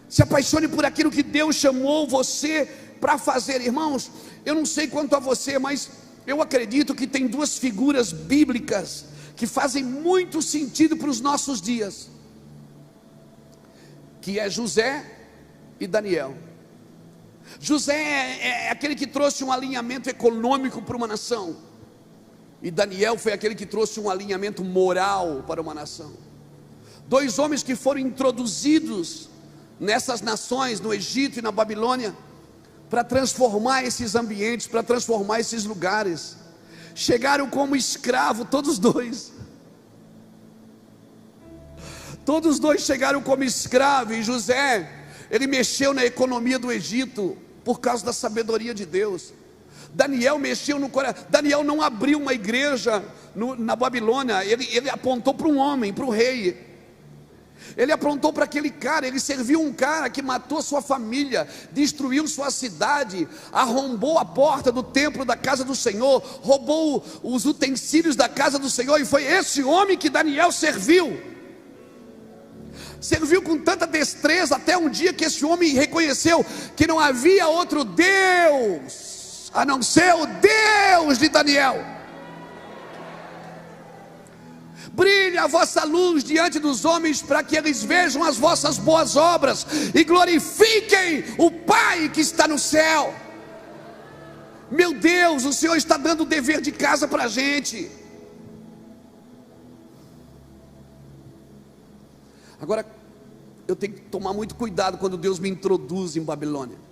Se apaixone por aquilo que Deus chamou você para fazer. Irmãos, eu não sei quanto a você, mas eu acredito que tem duas figuras bíblicas que fazem muito sentido para os nossos dias, que é José e Daniel. José é aquele que trouxe um alinhamento econômico para uma nação, e Daniel foi aquele que trouxe um alinhamento moral para uma nação. Dois homens que foram introduzidos nessas nações, no Egito e na Babilônia, para transformar esses ambientes, para transformar esses lugares. Chegaram como escravo, todos dois. Todos dois chegaram como escravo. E José, ele mexeu na economia do Egito por causa da sabedoria de Deus. Daniel mexeu no coração. Daniel não abriu uma igreja na Babilônia. Ele apontou para um homem, para o rei. Ele apontou para aquele cara. Ele serviu um cara que matou sua família, destruiu sua cidade, arrombou a porta do templo da casa do Senhor, roubou os utensílios da casa do Senhor. E foi esse homem que Daniel serviu. Serviu com tanta destreza, até um dia que esse homem reconheceu que não havia outro Deus a não ser o Deus de Daniel. Brilhe a vossa luz diante dos homens, para que eles vejam as vossas boas obras e glorifiquem o Pai que está no céu. Meu Deus, o Senhor está dando o dever de casa para a gente. Agora, eu tenho que tomar muito cuidado quando Deus me introduz em Babilônia.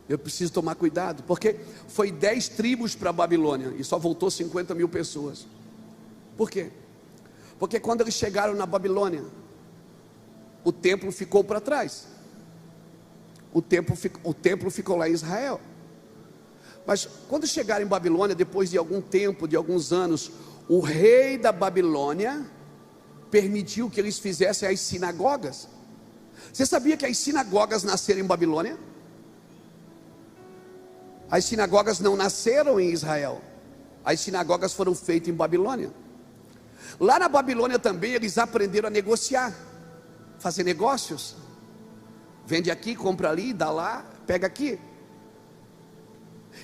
Eu preciso tomar cuidado, porque foi 10 tribos para a Babilônia e só voltou 50 mil pessoas. Por quê? Porque quando eles chegaram na Babilônia, o templo ficou para trás. O templo ficou lá em Israel. Mas quando chegaram em Babilônia, depois de algum tempo, de alguns anos, o rei da Babilônia permitiu que eles fizessem as sinagogas. Você sabia que as sinagogas nasceram em Babilônia? As sinagogas não nasceram em Israel. As sinagogas foram feitas em Babilônia. Lá na Babilônia também eles aprenderam a negociar, fazer negócios. Vende aqui, compra ali, dá lá, pega aqui.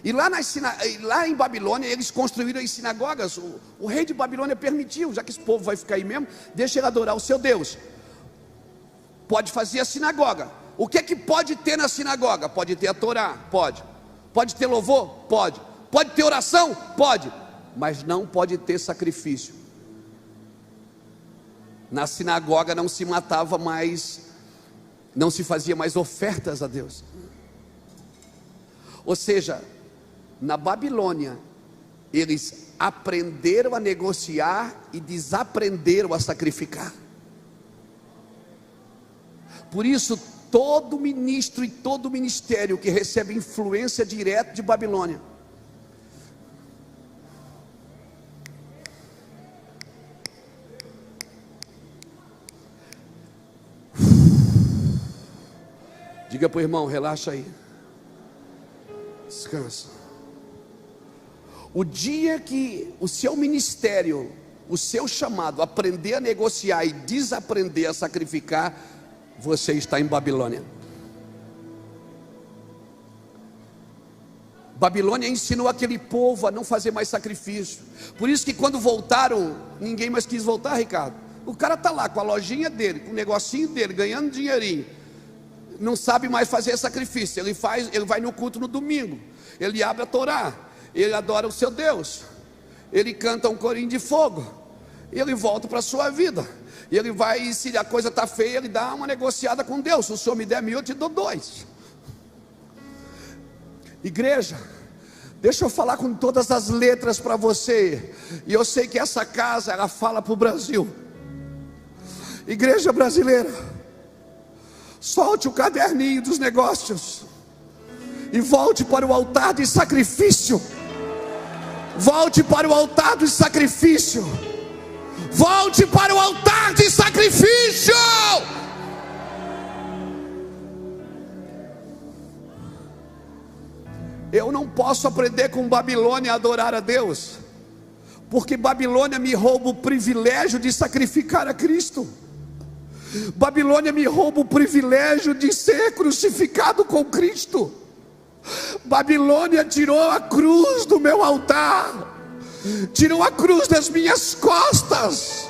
E lá em Babilônia eles construíram as sinagogas. O rei de Babilônia permitiu, já que esse povo vai ficar aí mesmo, deixa ele adorar o seu Deus. Pode fazer a sinagoga. O que é que pode ter na sinagoga? Pode ter a Torá? Pode. Pode ter louvor? Pode. Pode ter oração? Pode. Mas não pode ter sacrifício. Na sinagoga não se matava mais, não se fazia mais ofertas a Deus. Ou seja, na Babilônia eles aprenderam a negociar e desaprenderam a sacrificar. Por isso, todo ministro e todo ministério que recebe influência direta de Babilônia, diga para o irmão, relaxa aí, descansa. O dia que o seu ministério, o seu chamado, aprender a negociar e desaprender a sacrificar, você está em Babilônia. Babilônia ensinou aquele povo a não fazer mais sacrifício. Por isso que quando voltaram, ninguém mais quis voltar, Ricardo. O cara está lá com a lojinha dele, com o negocinho dele, ganhando dinheirinho, não sabe mais fazer sacrifício. Ele vai no culto no domingo, ele abre a Torá, ele adora o seu Deus, ele canta um corinho de fogo, ele volta para a sua vida. E ele vai, se a coisa está feia, ele dá uma negociada com Deus. Se o Senhor me der 1000, eu te dou 2. Igreja, deixa eu falar com todas as letras para você. E eu sei que essa casa, ela fala para o Brasil. Igreja brasileira, solte o caderninho dos negócios e volte para o altar de sacrifício. Volte para o altar de sacrifício. Volte para o altar de sacrifício. Eu não posso aprender com Babilônia a adorar a Deus, porque Babilônia me rouba o privilégio de sacrificar a Cristo. Babilônia me rouba o privilégio de ser crucificado com Cristo. Babilônia tirou a cruz do meu altar, tirou a cruz das minhas costas.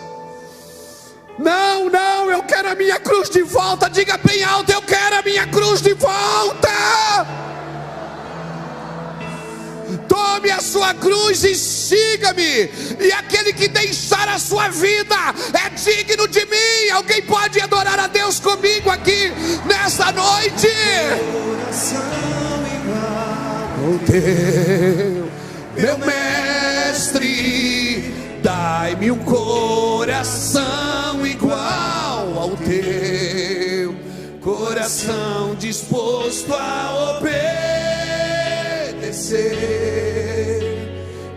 Não, eu quero a minha cruz de volta. Diga bem alto, eu quero a minha cruz de volta. Tome a sua cruz e siga-me. E aquele que deixar a sua vida é digno de mim. Alguém pode adorar a Deus comigo aqui nessa noite? O teu, meu mestre, dai-me um coração igual ao teu, coração disposto a obedecer,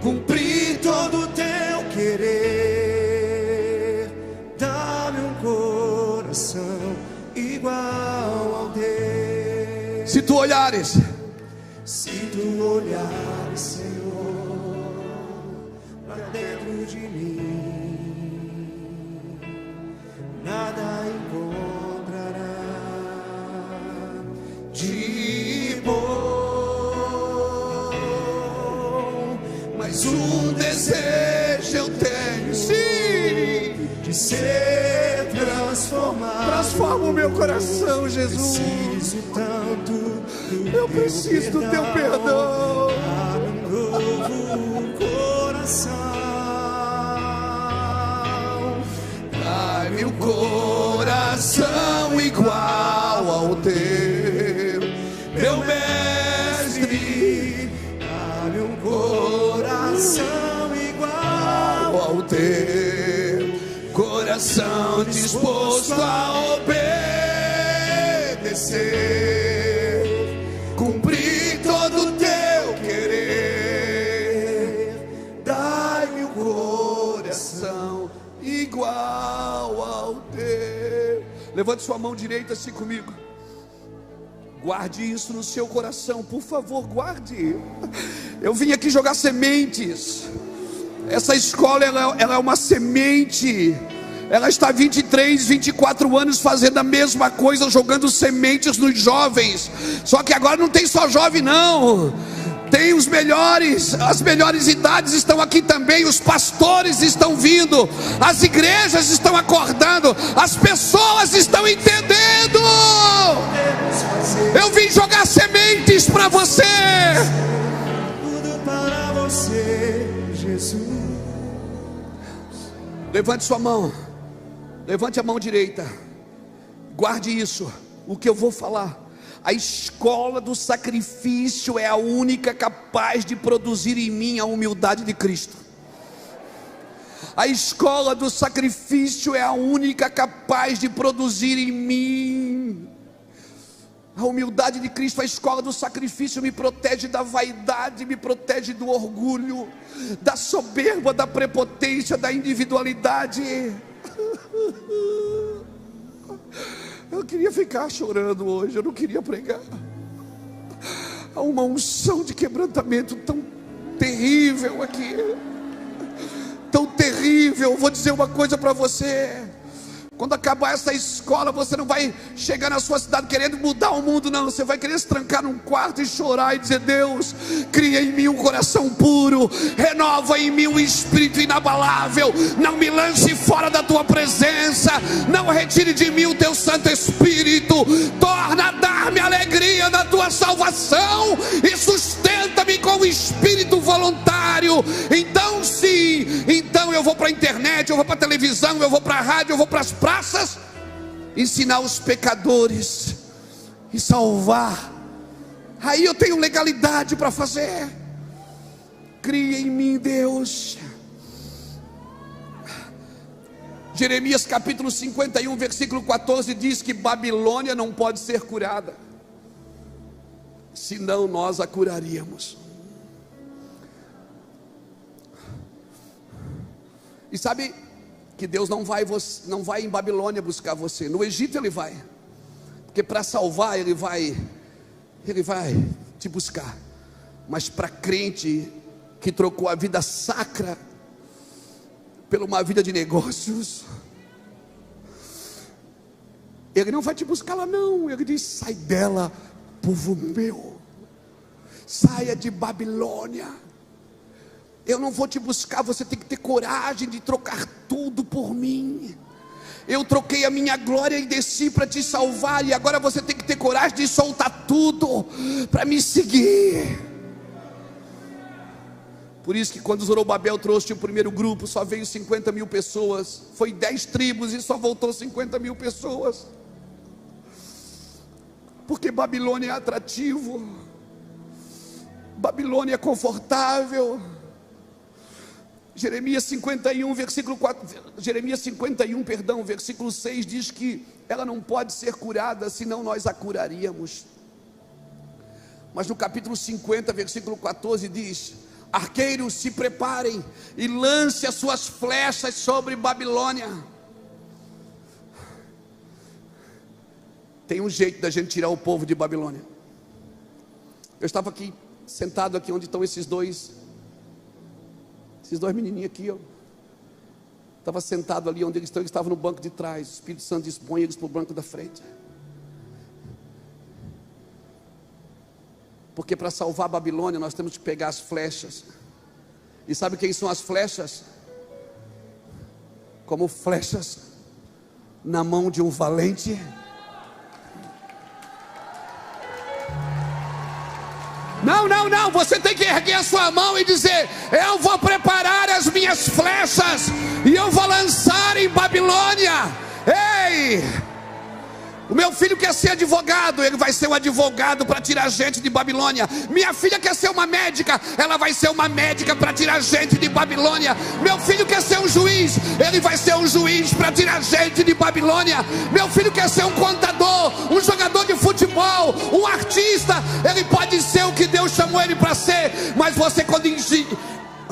cumprir todo o teu querer. Dá-me um coração igual ao teu. Se tu olhares, Senhor, para dentro de mim, nada encontrará de bom, mas um desejo eu tenho, sim, de ser transformado. Transforma o meu coração, Jesus. Preciso tanto, eu preciso do teu perdão. Um novo coração, dai-me um coração igual ao teu, meu mestre. Dai-me um coração igual ao teu, coração disposto a obedecer, cumprir todo o teu querer. Dai-me um coração igual ao teu. Levante sua mão direita assim comigo. Guarde isso no seu coração, por favor, guarde. Eu vim aqui jogar sementes. Essa escola ela é uma semente. Ela está 23, 24 anos fazendo a mesma coisa, jogando sementes nos jovens. Só que agora não tem só jovem não. Tem os melhores, as melhores idades estão aqui também. Os pastores estão vindo, as igrejas estão acordando, as pessoas estão entendendo. Eu vim jogar sementes para você. Tudo para você, Jesus. Levante sua mão. Levante a mão direita. Guarde isso. O que eu vou falar. A escola do sacrifício é a única capaz de produzir em mim a humildade de Cristo. A escola do sacrifício é a única capaz de produzir em mim a humildade de Cristo. A escola do sacrifício me protege da vaidade, me protege do orgulho, da soberba, da prepotência, da individualidade. Eu queria ficar chorando hoje, eu não queria pregar. Há uma unção de quebrantamento tão terrível aqui, tão terrível. Vou dizer uma coisa para você: quando acabar essa escola, você não vai chegar na sua cidade querendo mudar o mundo, não. Você vai querer se trancar num quarto e chorar e dizer: Deus, cria em mim um coração puro, renova em mim um espírito inabalável, não me lance fora da tua presença, não retire de mim o teu Santo Espírito, torna a dar-me alegria da tua salvação e sustenta-me com o espírito voluntário. Então sim, então eu vou para a internet, eu vou para a televisão, eu vou para a rádio, eu vou para as praças, ensinar os pecadores e salvar. Aí eu tenho legalidade para fazer. Cria em mim, Deus. Jeremias capítulo 51, versículo 14 diz que Babilônia não pode ser curada, senão nós a curaríamos. E sabe que Deus não vai em Babilônia buscar você. No Egito Ele vai, porque para salvar Ele vai te buscar. Mas para crente que trocou a vida sacra por uma vida de negócios, Ele não vai te buscar lá não. Ele diz: sai dela, povo meu, saia de Babilônia. Eu não vou te buscar, você tem que ter coragem de trocar tudo por mim. Eu troquei a minha glória e desci para te salvar, e agora você tem que ter coragem de soltar tudo para me seguir. Por isso que quando Zorobabel trouxe o primeiro grupo, só veio 50 mil pessoas. Foi 10 tribos e só voltou 50 mil pessoas. Porque Babilônia é atrativo, Babilônia é confortável. Jeremias 51, versículo 6 diz que ela não pode ser curada, senão nós a curaríamos. Mas no capítulo 50, versículo 14 diz: arqueiros, se preparem e lance as suas flechas sobre Babilônia. Tem um jeito da gente tirar o povo de Babilônia. Eu estava aqui, sentado aqui onde estão esses dois menininhos aqui, ó. Estava sentado ali onde eles estão, eles estavam no banco de trás. O Espírito Santo dispõe eles para o banco da frente. Porque para salvar a Babilônia nós temos que pegar as flechas. E sabe quem são as flechas? Como flechas na mão de um valente. Não, você tem que erguer a sua mão e dizer: eu vou preparar as minhas flechas e eu vou lançar em Babilônia. Ei! O meu filho quer ser advogado, ele vai ser um advogado para tirar gente de Babilônia. Minha filha quer ser uma médica, ela vai ser uma médica para tirar gente de Babilônia. Meu filho quer ser um juiz, ele vai ser um juiz para tirar gente de Babilônia. Meu filho quer ser um contador, um jogador de futebol, um artista. Ele pode ser o que Deus chamou ele para ser, mas você quando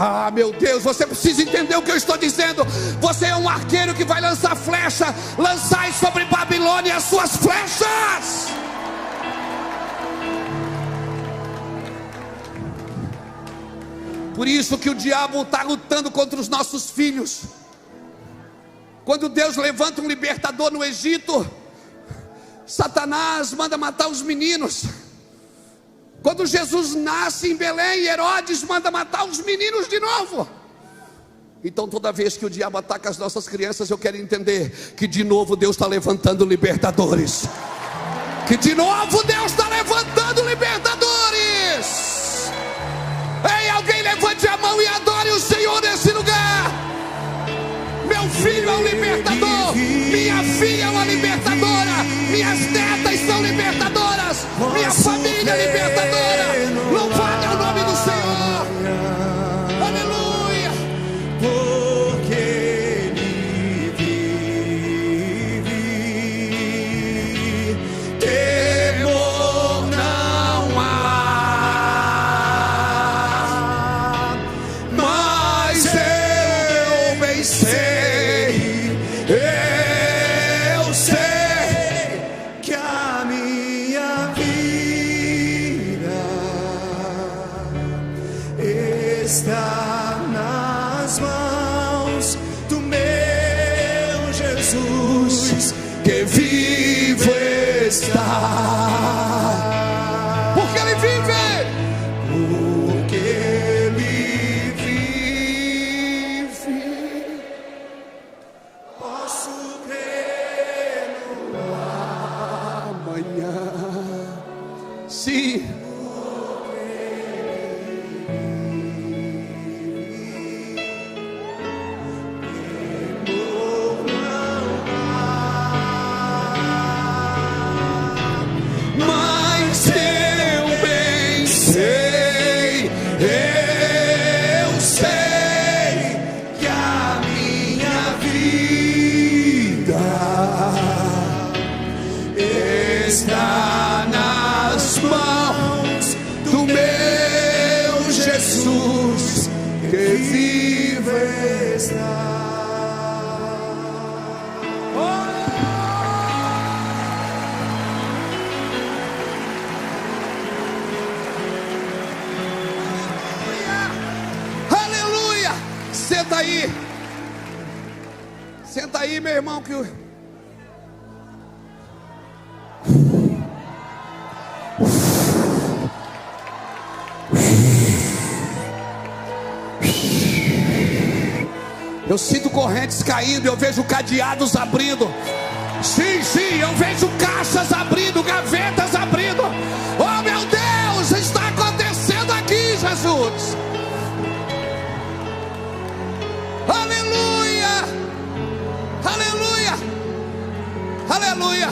Ah, meu Deus, você precisa entender o que eu estou dizendo. Você é um arqueiro que vai lançar flecha. Lançai sobre Babilônia as suas flechas. Por isso que o diabo está lutando contra os nossos filhos. Quando Deus levanta um libertador no Egito, Satanás manda matar os meninos. Quando Jesus nasce em Belém, Herodes manda matar os meninos de novo. Então toda vez que o diabo ataca as nossas crianças, eu quero entender que de novo Deus está levantando libertadores. Que de novo Deus está levantando libertadores. Ei, alguém levante a mão e adore o Senhor nesse lugar. Meu filho é um libertador, minha filha é uma libertadora, minhas netas são libertadoras, minha família é libertadora. Louvado é o nome do Senhor. Aleluia. Porque Ele vive, temor não há. Mas eu bem sei, eu sei que a minha vida está nas mãos do meu Jesus, que vivo está. Porque Ele vive. Porque Ele vive, posso crer no Amanhã, sim. Mas eu bem sei, eu sei que a minha vida está nas mãos do meu Jesus, que vive está. Aleluia. Senta aí. Senta aí, meu irmão, que eu sinto correntes caindo, eu vejo cadeados abrindo. Sim, sim, eu vejo caixas abrindo, gavetas abrindo. Oh, meu Deus, está acontecendo aqui, Jesus. Aleluia, aleluia, aleluia.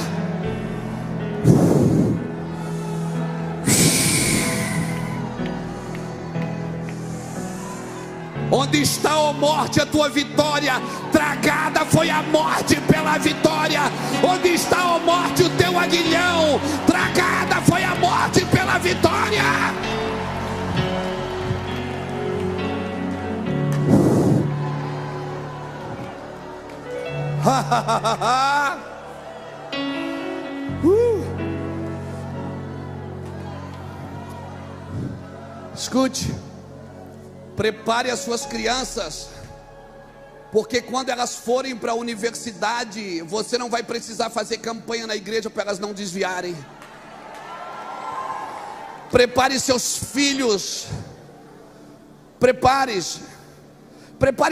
Onde está, ó morte, a tua vitória? Tragada foi a morte pela vitória. Onde está, ó morte, o teu aguilhão? Tragada foi a morte pela vitória. Escute. Prepare as suas crianças, porque quando elas forem para a universidade, você não vai precisar fazer campanha na igreja para elas não desviarem. Prepare seus filhos. Prepare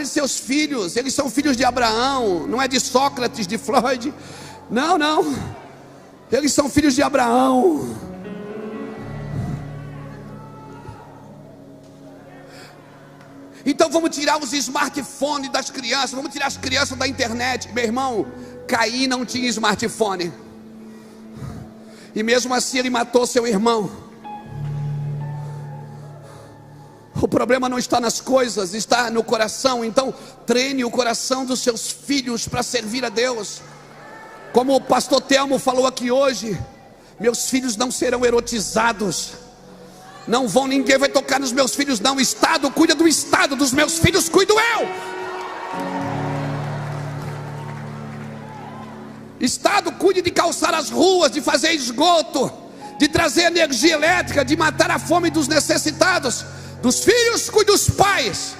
seus filhos. Eles são filhos de Abraão, não é de Sócrates, de Freud. Não, não. Eles são filhos de Abraão. Então vamos tirar os smartphones das crianças, vamos tirar as crianças da internet. Meu irmão, Caim não tinha smartphone, e mesmo assim ele matou seu irmão. O problema não está nas coisas, está no coração. Então treine o coração dos seus filhos para servir a Deus. Como o pastor Telmo falou aqui hoje, meus filhos não serão erotizados. Ninguém vai tocar nos meus filhos, não. O Estado cuida do Estado, dos meus filhos cuido eu. Estado cuide de calçar as ruas, de fazer esgoto, de trazer energia elétrica, de matar a fome dos necessitados. Dos filhos cuida dos pais.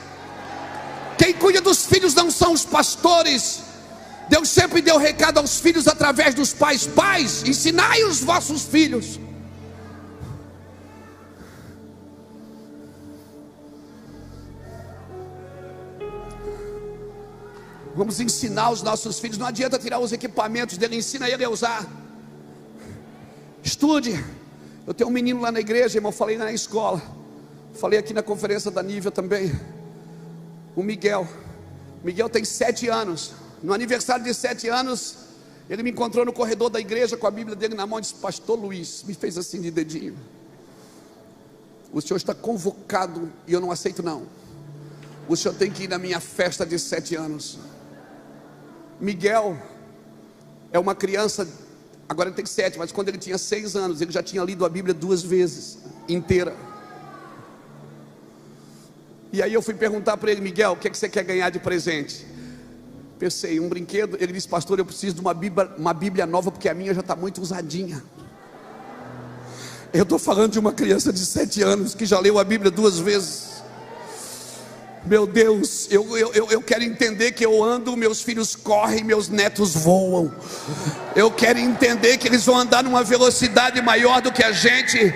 Quem cuida dos filhos não são os pastores. Deus sempre deu recado aos filhos através dos pais. Pais, ensinai os vossos filhos. Vamos ensinar os nossos filhos. Não adianta tirar os equipamentos dele, ensina ele a usar. Estude. Eu tenho um menino lá na igreja, irmão, falei na escola, falei aqui na conferência da Nívia também. O Miguel tem 7 anos. No aniversário de 7 anos, ele me encontrou no corredor da igreja com a Bíblia dele na mão e disse: Pastor Luiz, me fez assim de dedinho, o senhor está convocado e eu não aceito não. O senhor tem que ir na minha festa de 7 anos. Miguel é uma criança, agora ele tem 7, mas quando ele tinha 6 anos, ele já tinha lido a Bíblia 2 vezes, inteira. E aí eu fui perguntar para ele: Miguel, o que é que você quer ganhar de presente? Pensei, um brinquedo. Ele disse: pastor, eu preciso de uma Bíblia nova, porque a minha já está muito usadinha. Eu estou falando de uma criança de 7 anos, que já leu a Bíblia 2 vezes. Meu Deus, eu quero entender que eu ando, meus filhos correm, meus netos voam. Eu quero entender que eles vão andar numa velocidade maior do que a gente,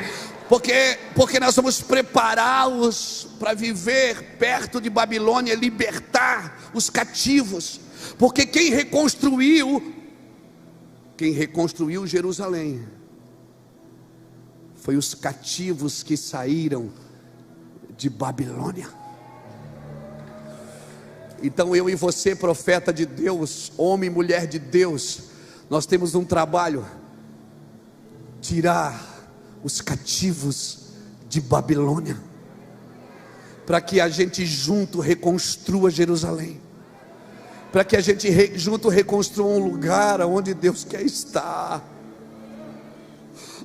porque nós vamos prepará-los para viver perto de Babilônia, libertar os cativos. Porque quem reconstruiu Jerusalém foi os cativos que saíram de Babilônia. Então eu e você, profeta de Deus, homem e mulher de Deus, nós temos um trabalho: tirar os cativos de Babilônia, para que a gente junto reconstrua Jerusalém, para que a gente junto reconstrua um lugar onde Deus quer estar,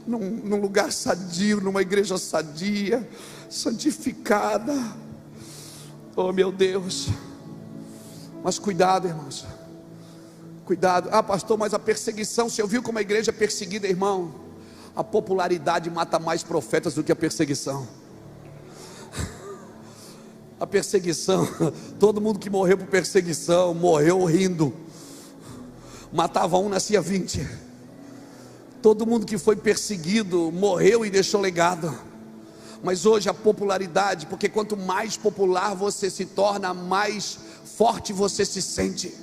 num lugar sadio, numa igreja sadia, santificada. Oh meu Deus. Mas cuidado, irmãos, cuidado. Ah, pastor, mas a perseguição, você ouviu como a igreja é perseguida, irmão? A popularidade mata mais profetas do que a perseguição. A perseguição, todo mundo que morreu por perseguição morreu rindo. Matava um, nascia 20. Todo mundo que foi perseguido morreu e deixou legado. Mas hoje a popularidade, porque quanto mais popular você se torna, mais forte você se sente.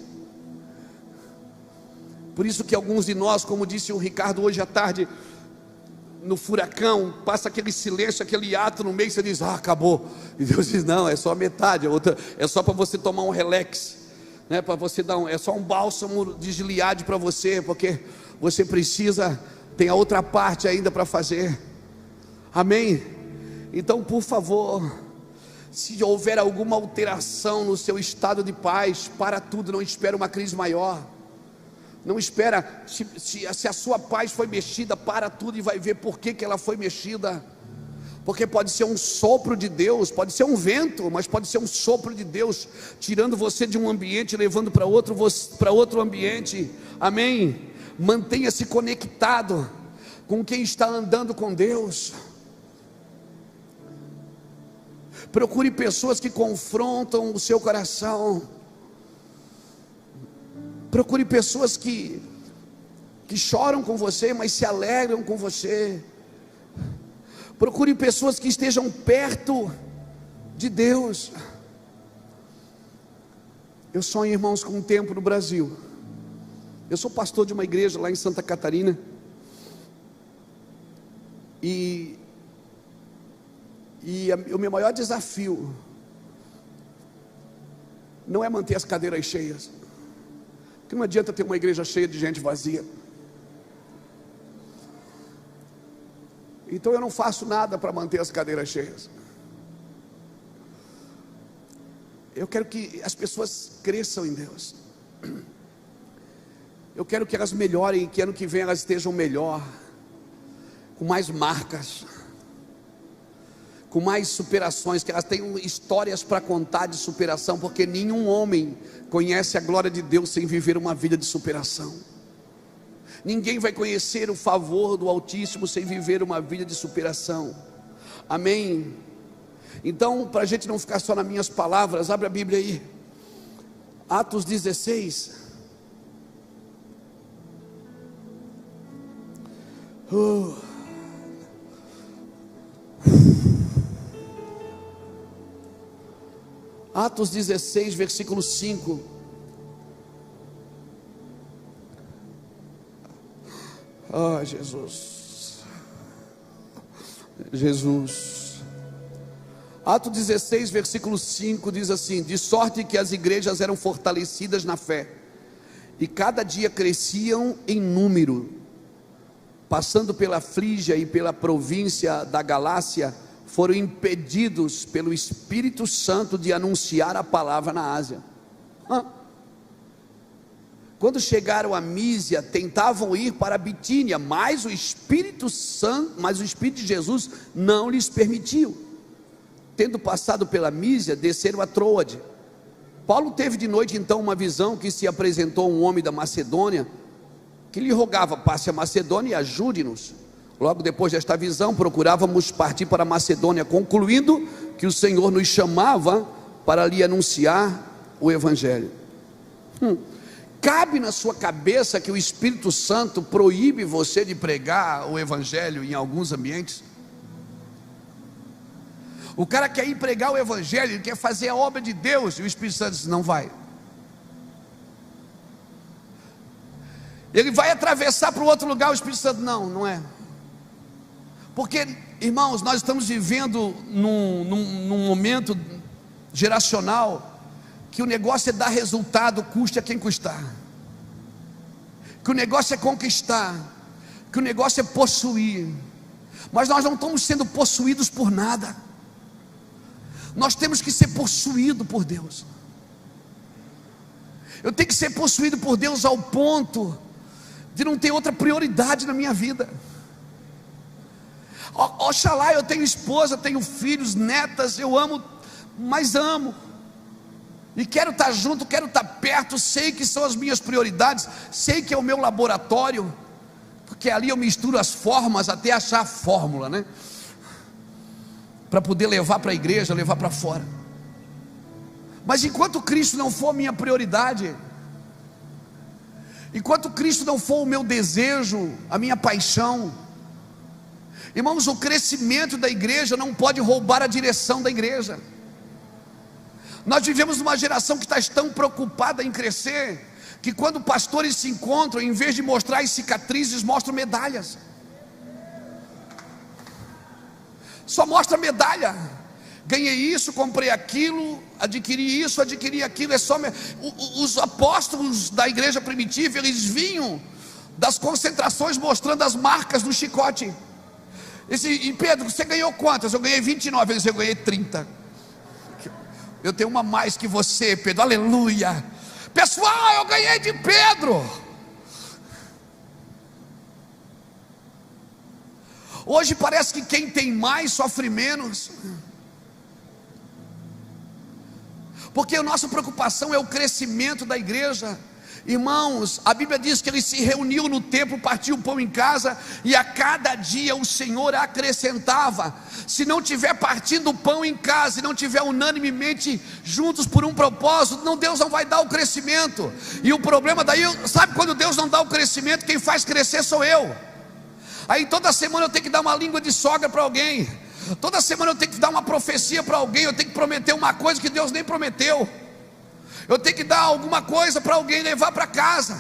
Por isso que alguns de nós, como disse o Ricardo hoje à tarde, no furacão, passa aquele silêncio, aquele ato no meio, você diz: ah, acabou. E Deus diz: não, é só a metade, a outra é só para você tomar um relax, né? Para você dar é só um bálsamo de Gileade para você, porque você precisa, tem a outra parte ainda para fazer. Amém? Então, por favor, se houver alguma alteração no seu estado de paz, para tudo, não espera uma crise maior. Não espera, se a sua paz foi mexida, para tudo e vai ver por que ela foi mexida. Porque pode ser um sopro de Deus, pode ser um vento, mas pode ser um sopro de Deus, tirando você de um ambiente, levando para outro ambiente. Amém? Mantenha-se conectado com quem está andando com Deus. Procure pessoas que confrontam o seu coração. Procure pessoas que choram com você, mas se alegram com você. Procure pessoas que estejam perto de Deus. Eu sonho, irmãos, com um tempo no Brasil. Eu sou pastor de uma igreja lá em Santa Catarina. E o meu maior desafio não é manter as cadeiras cheias, porque não adianta ter uma igreja cheia de gente vazia. Então eu não faço nada para manter as cadeiras cheias. Eu quero que as pessoas cresçam em Deus. Eu quero que elas melhorem, que ano que vem elas estejam melhor, com mais marcas. com mais superações, que elas tenham histórias para contar de superação, porque nenhum homem conhece a glória de Deus sem viver uma vida de superação. Ninguém vai conhecer o favor do Altíssimo sem viver uma vida de superação. Amém? Então, para a gente não ficar só nas minhas palavras, abre a Bíblia aí, Atos 16. Atos 16, versículo 5. Ah, Jesus. Atos 16, versículo 5 diz assim: de sorte que as igrejas eram fortalecidas na fé, e cada dia cresciam em número, passando pela Frígia e pela província da Galácia, foram impedidos pelo Espírito Santo de anunciar a palavra na Ásia. Quando chegaram a Mísia, tentavam ir para a Bitínia, mas o Espírito de Jesus não lhes permitiu. Tendo passado pela Mísia, desceram a Troade. Paulo teve de noite então uma visão, que se apresentou um homem da Macedônia, que lhe rogava: passe a Macedônia e ajude-nos. Logo depois desta visão, procurávamos partir para a Macedônia, concluindo que o Senhor nos chamava para lhe anunciar o Evangelho. Cabe na sua cabeça que o Espírito Santo proíbe você de pregar o Evangelho em alguns ambientes? O cara quer ir pregar o Evangelho, ele quer fazer a obra de Deus, e o Espírito Santo diz: não vai. Ele vai atravessar para o outro lugar, o Espírito Santo: não é. Porque, irmãos, nós estamos vivendo num momento geracional, que o negócio é dar resultado, custe a quem custar, que o negócio é conquistar, que o negócio é possuir, mas nós não estamos sendo possuídos por nada. Nós temos que ser possuídos por Deus. Eu tenho que ser possuído por Deus ao ponto de não ter outra prioridade na minha vida. Oxalá eu tenho esposa, tenho filhos, netas, eu amo, mas amo, e quero estar junto, quero estar perto, sei que são as minhas prioridades, sei que é o meu laboratório, porque ali eu misturo as formas até achar a fórmula, né? Para poder levar para a igreja, levar para fora. Mas enquanto Cristo não for minha prioridade, enquanto Cristo não for o meu desejo, a minha paixão, irmãos, o crescimento da igreja não pode roubar a direção da igreja. Nós vivemos numa geração que está tão preocupada em crescer, que quando pastores se encontram, em vez de mostrar as cicatrizes, mostram medalhas. Só mostra medalha. Ganhei isso, comprei aquilo, adquiri isso, adquiri aquilo. É só os apóstolos da igreja primitiva, eles vinham das concentrações mostrando as marcas do chicote. E Pedro, você ganhou quantas? Eu ganhei 29. Ele disse: eu ganhei 30. Eu tenho uma mais que você, Pedro. Aleluia. Pessoal, eu ganhei de Pedro. Hoje parece que quem tem mais sofre menos, porque a nossa preocupação é o crescimento da igreja. Irmãos, a Bíblia diz que ele se reuniu no templo, partiu o pão em casa, e a cada dia o Senhor acrescentava. Se não tiver partindo o pão em casa, e não tiver unanimemente juntos por um propósito, Deus não vai dar o crescimento. E o problema daí, sabe quando Deus não dá o crescimento, quem faz crescer sou eu. Aí toda semana eu tenho que dar uma língua de sogra para alguém, toda semana eu tenho que dar uma profecia para alguém, eu tenho que prometer uma coisa que Deus nem prometeu, eu tenho que dar alguma coisa para alguém levar para casa.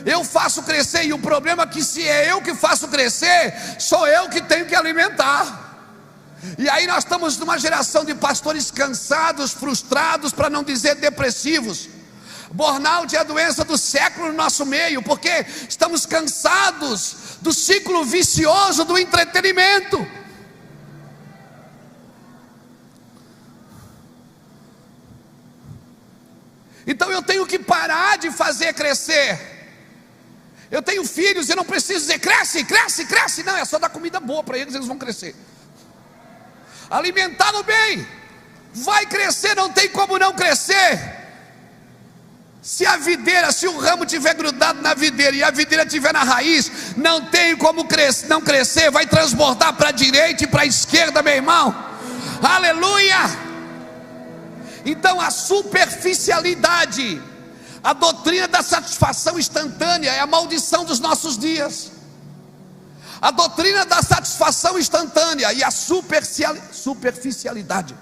Eu faço crescer, e o problema é que se é eu que faço crescer, sou eu que tenho que alimentar. E aí nós estamos numa geração de pastores cansados, frustrados, para não dizer depressivos. Burnout é a doença do século no nosso meio, porque estamos cansados do ciclo vicioso do entretenimento. Então eu tenho que parar de fazer crescer. Eu tenho filhos, eu não preciso dizer cresce, cresce, cresce. Não, é só dar comida boa para eles, eles vão crescer. alimentá-lo bem, vai crescer, não tem como não crescer. Se a videira, se o ramo tiver grudado na videira e a videira tiver na raiz, não tem como não crescer, vai transbordar para a direita e para a esquerda, meu irmão. Aleluia! Então a superficialidade, a doutrina da satisfação instantânea é a maldição dos nossos dias. A doutrina da satisfação instantânea e a superficialidade. Superficialidade.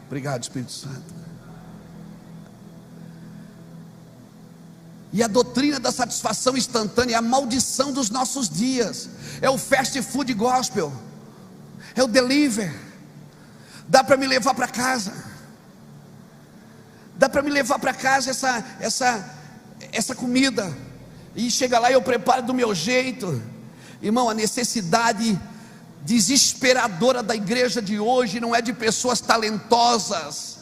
Obrigado, Espírito Santo. E a doutrina da satisfação instantânea é a maldição dos nossos dias. É o fast food gospel. É o deliver. Dá para me levar para casa. Dá para me levar para casa essa comida. E chega lá e eu preparo do meu jeito. Irmão, a necessidade desesperadora da igreja de hoje não é de pessoas talentosas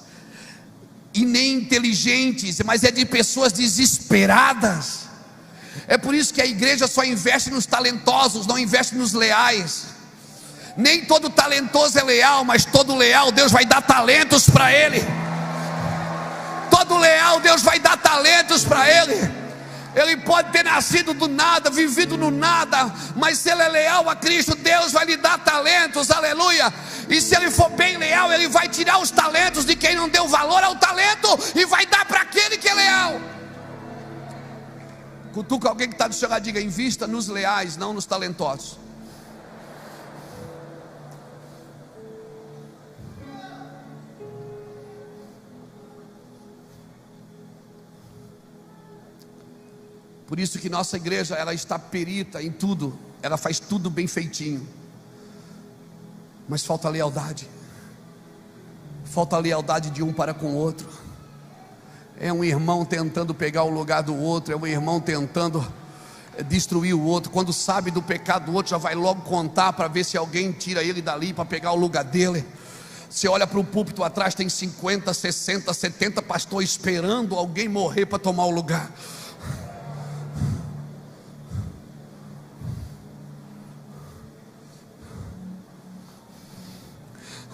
e nem inteligentes, mas é de pessoas desesperadas. É por isso que a igreja só investe nos talentosos, não investe nos leais. Nem todo talentoso é leal, mas todo leal Deus vai dar talentos para ele. Todo leal Deus vai dar talentos para ele. Ele pode ter nascido do nada, vivido no nada, mas se ele é leal a Cristo, Deus vai lhe dar talentos, aleluia. E se ele for bem leal, ele vai tirar os talentos de quem não deu valor ao talento e vai dar para aquele que é leal. Cutuca alguém que está do seu lado, diga: invista nos leais, não nos talentosos. Por isso que nossa igreja, ela está perita em tudo, ela faz tudo bem feitinho, mas falta lealdade. Falta a lealdade de um para com o outro. É um irmão tentando pegar o lugar do outro, é um irmão tentando destruir o outro. Quando sabe do pecado do outro, já vai logo contar para ver se alguém tira ele dali para pegar o lugar dele. Você olha para o púlpito atrás, tem 50, 60, 70 pastores esperando alguém morrer para tomar o lugar.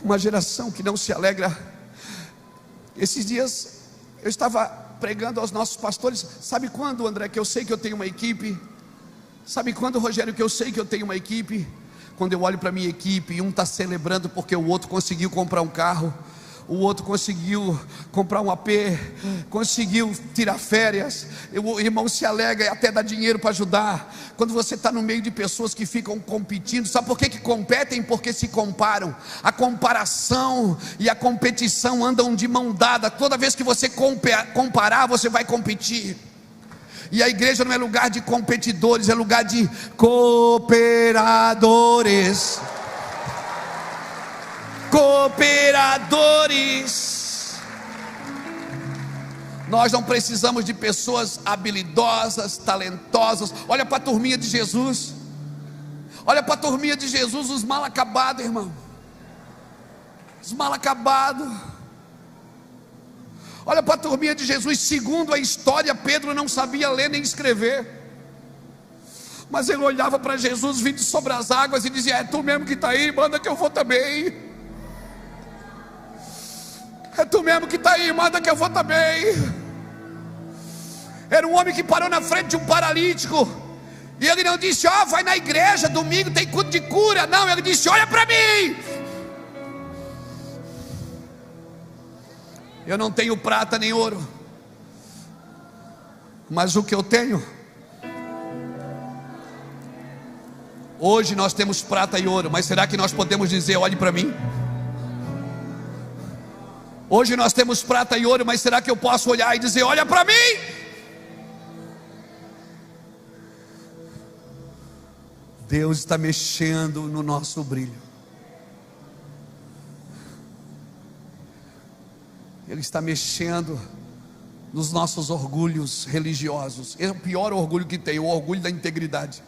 Uma geração que não se alegra. Esses dias eu estava pregando aos nossos pastores. Sabe quando, André, que eu sei que eu tenho uma equipe? Sabe quando, Rogério, que eu sei que eu tenho uma equipe? Quando eu olho para a minha equipe e um está celebrando porque o outro conseguiu comprar um carro, o outro conseguiu comprar um AP, conseguiu tirar férias, o irmão se alegra e até dá dinheiro para ajudar. Quando você está no meio de pessoas que ficam competindo, sabe por que competem? Porque se comparam. A comparação e a competição andam de mão dada. Toda vez que você comparar, você vai competir. E a igreja não é lugar de competidores, é lugar de cooperadores. Cooperadores. Nós não precisamos de pessoas habilidosas, talentosas. Olha para a turminha de Jesus. Olha para a turminha de Jesus, os mal acabados, irmão. Os mal acabados. Olha para a turminha de Jesus. Segundo a história, Pedro não sabia ler nem escrever, mas ele olhava para Jesus vindo sobre as águas e dizia: é tu mesmo que está aí, manda que eu vou também. É tu mesmo que está aí, manda que eu vou também. Era um homem que parou na frente de um paralítico, e ele não disse: ó, vai na igreja, domingo tem culto de cura. Não, ele disse: olha para mim. Eu não tenho prata nem ouro, mas o que eu tenho, hoje nós temos prata e ouro, mas será que nós podemos dizer: olhe para mim? Hoje nós temos prata e ouro, mas será que eu posso olhar e dizer: olha para mim? Deus está mexendo no nosso brilho. Ele está mexendo nos nossos orgulhos religiosos. É o pior orgulho que tem, o orgulho da integridade.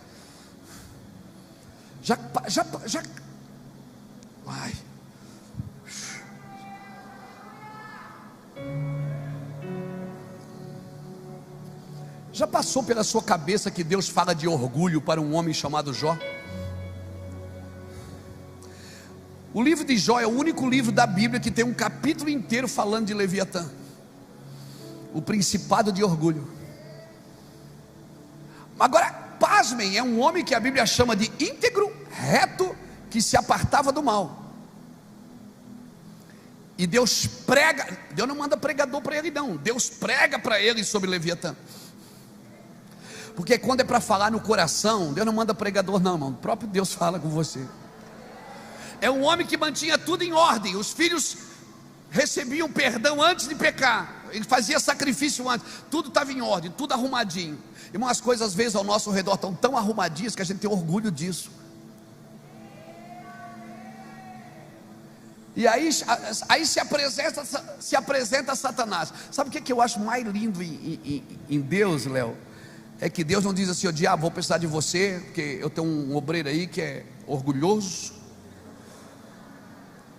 Ai. Já passou pela sua cabeça que Deus fala de orgulho para um homem chamado Jó? O livro de Jó é o único livro da Bíblia que tem um capítulo inteiro falando de Leviatã, o principado de orgulho. Agora, pasmem, é um homem que a Bíblia chama de íntegro, reto, que se apartava do mal. E Deus prega, Deus não manda pregador para ele não, Deus prega para ele sobre Leviatã. Porque quando é para falar no coração, Deus não manda pregador não, irmão. O próprio Deus fala com você. É um homem que mantinha tudo em ordem. Os filhos recebiam perdão antes de pecar. Ele fazia sacrifício antes. Tudo estava em ordem, tudo arrumadinho. Irmão, as coisas às vezes ao nosso redor estão tão arrumadinhas que a gente tem orgulho disso. E aí se apresenta Satanás. Sabe o que eu acho mais lindo em Deus, Léo? É que Deus não diz assim: ó diabo, vou precisar de você, porque eu tenho um obreiro aí que é orgulhoso.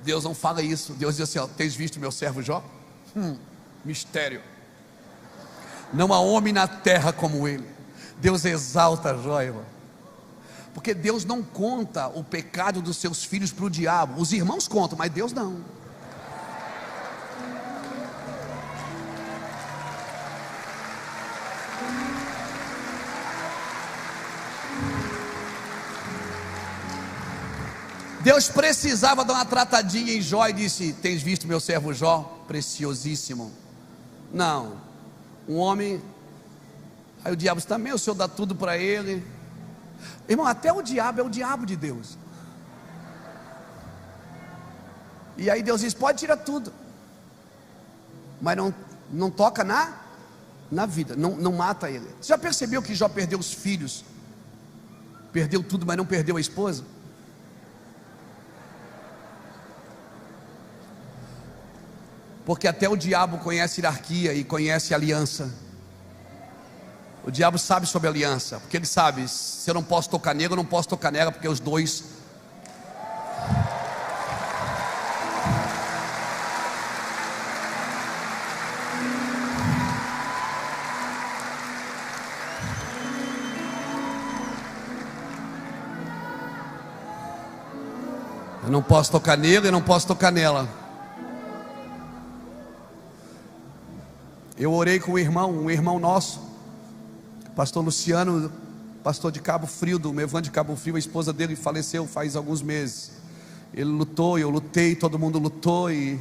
Deus não fala isso. Deus diz assim: ó, tens visto meu servo Jó? Mistério. Não há homem na terra como ele. Deus exalta Jó, irmão. Porque Deus não conta o pecado dos seus filhos para o diabo. Os irmãos contam, mas Deus não. Deus precisava dar uma tratadinha em Jó e disse: tens visto meu servo Jó? Preciosíssimo. Não, um homem. Aí o diabo disse: também o Senhor dá tudo para ele. Irmão, até o diabo é o diabo de Deus. E aí Deus diz: pode tirar tudo, mas não toca na vida, não mata ele. Você já percebeu que Jó perdeu os filhos? Perdeu tudo, mas não perdeu a esposa? Porque até o diabo conhece hierarquia e conhece aliança. O diabo sabe sobre aliança, porque ele sabe: se eu não posso tocar nele, eu não posso tocar nela, porque os dois. Eu não posso tocar nele, eu não posso tocar nela. Eu orei com um irmão nosso, pastor Luciano, pastor de Cabo Frio, do Mevan de Cabo Frio. A esposa dele faleceu faz alguns meses. Ele lutou, eu lutei, todo mundo lutou. E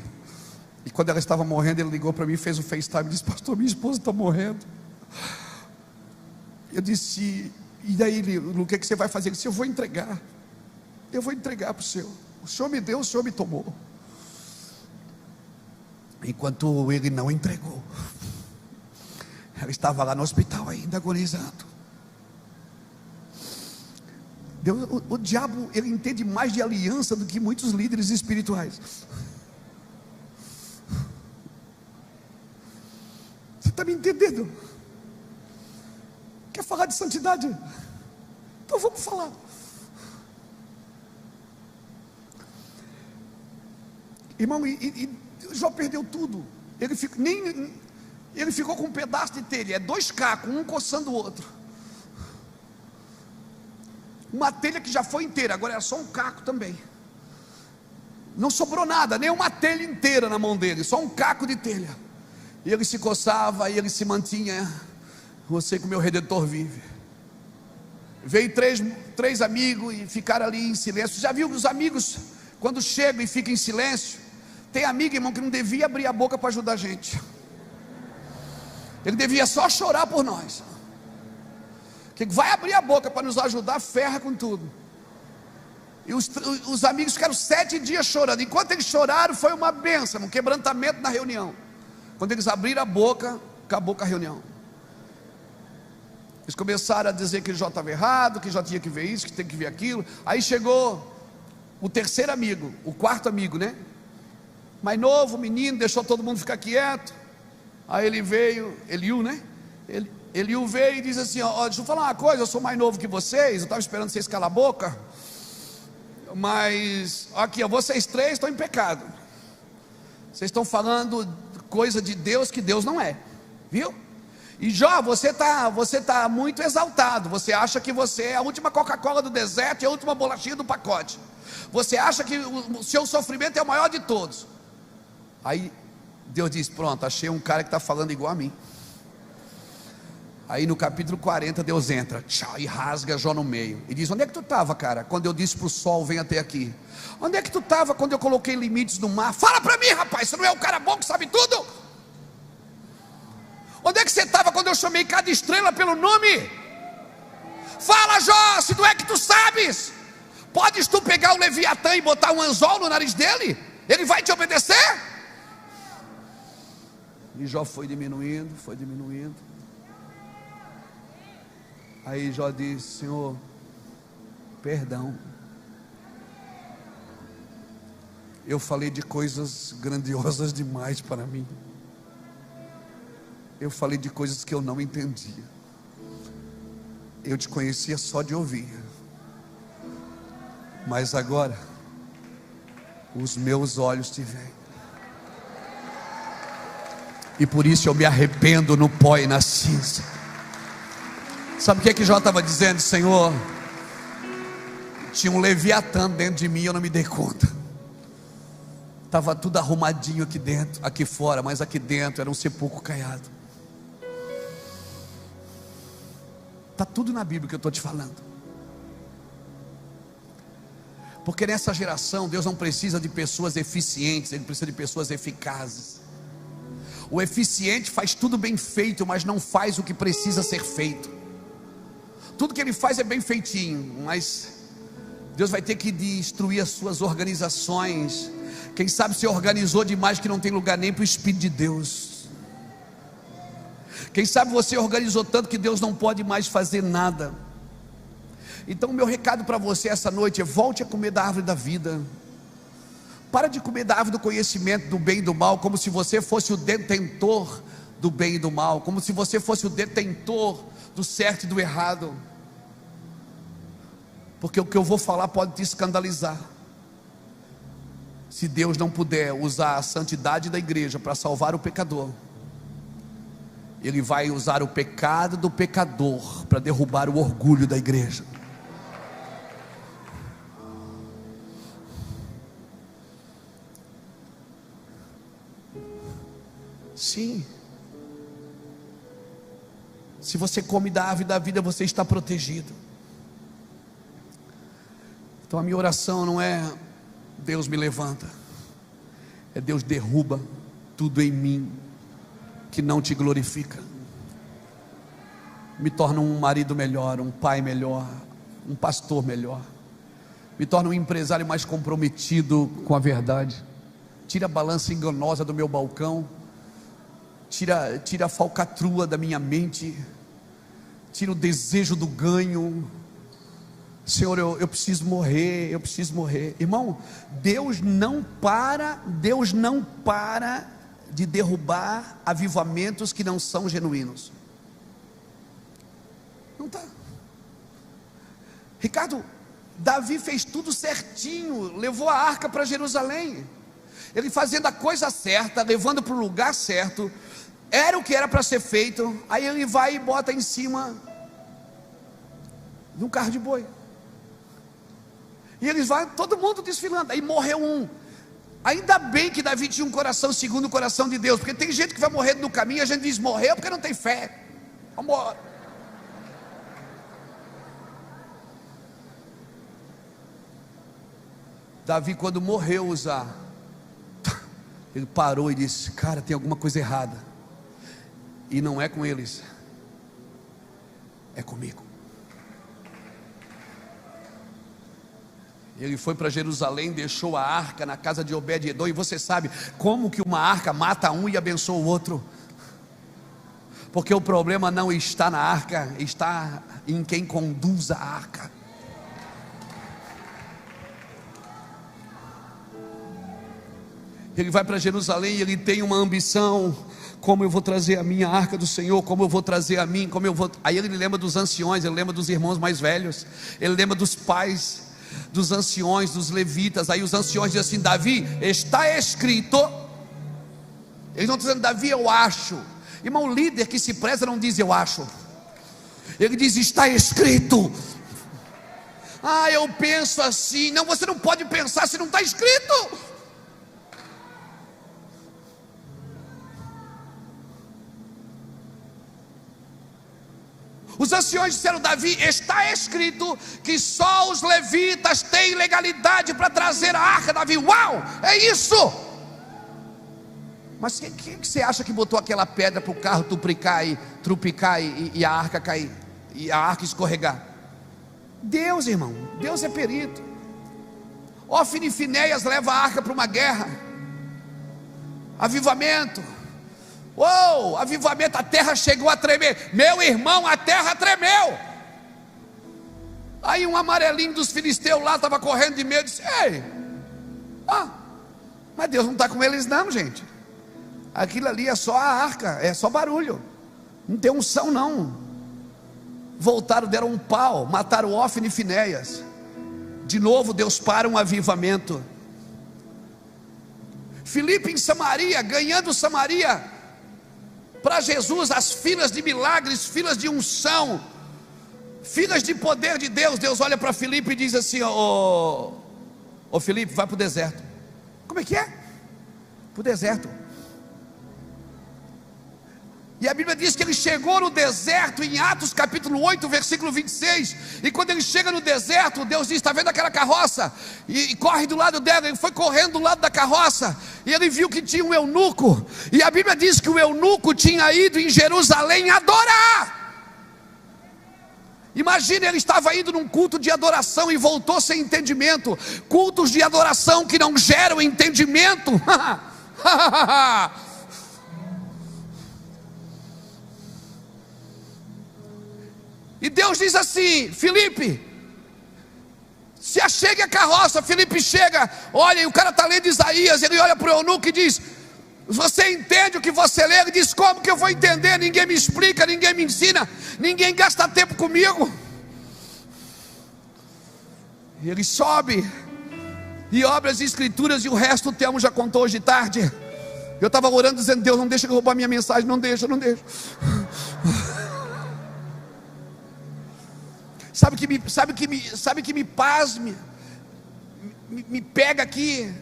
quando ela estava morrendo, ele ligou para mim, fez um FaceTime e disse: pastor, minha esposa está morrendo. Eu disse: e daí, o que você vai fazer? Ele disse: eu vou entregar para o Senhor. O Senhor me deu, o Senhor me tomou. Enquanto ele não entregou, ela estava lá no hospital ainda agonizando. O diabo, ele entende mais de aliança do que muitos líderes espirituais. Você está me entendendo? Quer falar de santidade? Então vamos falar. Irmão, Jó perdeu tudo. Ele ficou com um pedaço de telha. É 2 cacos, um coçando o outro. Uma telha que já foi inteira, agora era só um caco também. Não sobrou nada, nem uma telha inteira na mão dele, só um caco de telha. E ele se coçava, e ele se mantinha: você que o meu Redentor vive. Veio três amigos e ficaram ali em silêncio. Já viu que os amigos, quando chegam e ficam em silêncio, tem amigo, irmão, que não devia abrir a boca para ajudar a gente. Ele devia só chorar por nós. Que vai abrir a boca para nos ajudar, ferra com tudo. E os amigos ficaram 7 dias chorando. Enquanto eles choraram, foi uma bênção, um quebrantamento na reunião. Quando eles abriram a boca, acabou com a reunião. Eles começaram a dizer que Jó estava errado, que Jó tinha que ver isso, que tem que ver aquilo. Aí chegou o terceiro amigo, o quarto amigo, né? Mais novo, menino, deixou todo mundo ficar quieto. Aí ele veio, Eliú, né? Eliú veio e diz assim: ó, deixa eu falar uma coisa, eu sou mais novo que vocês, eu estava esperando vocês calar a boca, mas aqui, ó, vocês 3 estão em pecado. Vocês estão falando coisa de Deus que Deus não é, viu? E Jó, você tá muito exaltado. Você acha que você é a última Coca-Cola do deserto e a última bolachinha do pacote. Você acha que o seu sofrimento é o maior de todos. Aí Deus diz: pronto, achei um cara que está falando igual a mim. Aí no capítulo 40 Deus entra, tchau, e rasga Jó no meio e diz: onde é que tu estava, cara, quando eu disse para o sol, vem até aqui? Onde é que tu estava quando eu coloquei limites no mar? Fala para mim, rapaz, você não é o cara bom que sabe tudo? Onde é que você estava quando eu chamei cada estrela pelo nome? Fala, Jó, se não é que tu sabes. Podes tu pegar o Leviatã e botar um anzol no nariz dele? Ele vai te obedecer? E Jó foi diminuindo. Aí Jó disse: Senhor, perdão, eu falei de coisas grandiosas demais para mim. Eu falei de coisas que eu não entendia. Eu te conhecia só de ouvir, mas agora os meus olhos te veem, e por isso eu me arrependo no pó e na cinza. Sabe o que Jó estava dizendo? Senhor, tinha um Leviatã dentro de mim e eu não me dei conta. Estava tudo arrumadinho aqui dentro, aqui fora, mas aqui dentro era um sepulcro caiado. Está tudo na Bíblia que eu estou te falando. Porque nessa geração Deus não precisa de pessoas eficientes, Ele precisa de pessoas eficazes. O eficiente faz tudo bem feito, mas não faz o que precisa ser feito. Tudo que ele faz é bem feitinho, mas Deus vai ter que destruir as suas organizações. Quem sabe se organizou demais que não tem lugar nem para o Espírito de Deus. Quem sabe você organizou tanto que Deus não pode mais fazer nada. Então o meu recado para você essa noite é: volte a comer da árvore da vida. Para de comer da árvore do conhecimento do bem e do mal, como se você fosse o detentor do bem e do mal, como se você fosse o detentor do certo e do errado. Porque o que eu vou falar pode te escandalizar. Se Deus não puder usar a santidade da igreja para salvar o pecador, Ele vai usar o pecado do pecador para derrubar o orgulho da igreja. Sim. Se você come da árvore da vida, você está protegido. Então a minha oração não é: Deus me levanta, é: Deus derruba tudo em mim que não te glorifica. Me torna um marido melhor, um pai melhor, um pastor melhor. Me torna um empresário mais comprometido com a verdade. Tira a balança enganosa do meu balcão. Tira a falcatrua da minha mente. Tira o desejo do ganho. Senhor, eu preciso morrer, eu preciso morrer. Irmão, Deus não para de derrubar avivamentos que não são genuínos. Não está. Ricardo, Davi fez tudo certinho, levou a arca para Jerusalém. Ele fazendo a coisa certa, levando para o lugar certo, era o que era para ser feito. Aí ele vai e bota em cima de um carro de boi. E eles vão, todo mundo desfilando. Aí morreu um. Ainda bem que Davi tinha um coração segundo o coração de Deus, porque tem gente que vai morrer no caminho e a gente diz: morreu porque não tem fé. Vamos embora. Davi, quando morreu Uzá, ele parou e disse: cara, tem alguma coisa errada. E não é com eles, é comigo. Ele foi para Jerusalém, deixou a arca na casa de Obed-edom. E você sabe como que uma arca mata um e abençoa o outro? Porque o problema não está na arca, está em quem conduz a arca. Ele vai para Jerusalém e ele tem uma ambição: como eu vou trazer a minha arca do Senhor, como eu vou trazer a mim, como eu vou... Aí ele lembra dos anciões, ele lembra dos irmãos mais velhos, ele lembra dos pais, dos anciões, dos levitas. Aí os anciões dizem assim: Davi, está escrito. Eles não estão dizendo: Davi, eu acho. Irmão, líder que se preza não diz eu acho. Ele diz está escrito. Ah, eu penso assim. Não, você não pode pensar se não está escrito. Os anciões disseram: Davi, está escrito que só os levitas têm legalidade para trazer a arca. Davi, uau, é isso. Mas quem que você acha que botou aquela pedra para o carro trupicar e a arca cair, e a arca escorregar? Deus, irmão. Deus é perito. Ofni e Finéias leva a arca para uma guerra. Avivamento. Uou, avivamento, a terra chegou a tremer. Meu irmão, a terra tremeu. Aí um amarelinho dos filisteus lá estava correndo de medo, disse: ei, mas Deus não está com eles não, gente. Aquilo ali é só a arca, é só barulho, não tem unção não. Voltaram, deram um pau, mataram Ofni e Finéias. De novo Deus para um avivamento. Filipe em Samaria, ganhando Samaria para Jesus, as filas de milagres, filas de unção, filas de poder de Deus. Deus olha para Filipe e diz assim: ô Filipe, vai para o deserto. Como é que é? Para o deserto. E a Bíblia diz que ele chegou no deserto em Atos capítulo 8, versículo 26. E quando ele chega no deserto, Deus diz: está vendo aquela carroça? E corre do lado dela. Ele foi correndo do lado da carroça, e ele viu que tinha um eunuco. E a Bíblia diz que o eunuco tinha ido em Jerusalém adorar. Imagina, ele estava indo num culto de adoração e voltou sem entendimento. Cultos de adoração que não geram entendimento. E Deus diz assim: Filipe, se achegue a carroça. Filipe chega, olha, e o cara está lendo Isaías. Ele olha para o eunuco e diz: você entende o que você lê? Ele diz: como que eu vou entender? Ninguém me explica, ninguém me ensina, ninguém gasta tempo comigo. E ele sobe e abre as escrituras, e o resto o Telmo já contou hoje de tarde. Eu estava orando dizendo: Deus, não deixa eu roubar minha mensagem, não deixa. Sabe que me pasme, me pega aqui.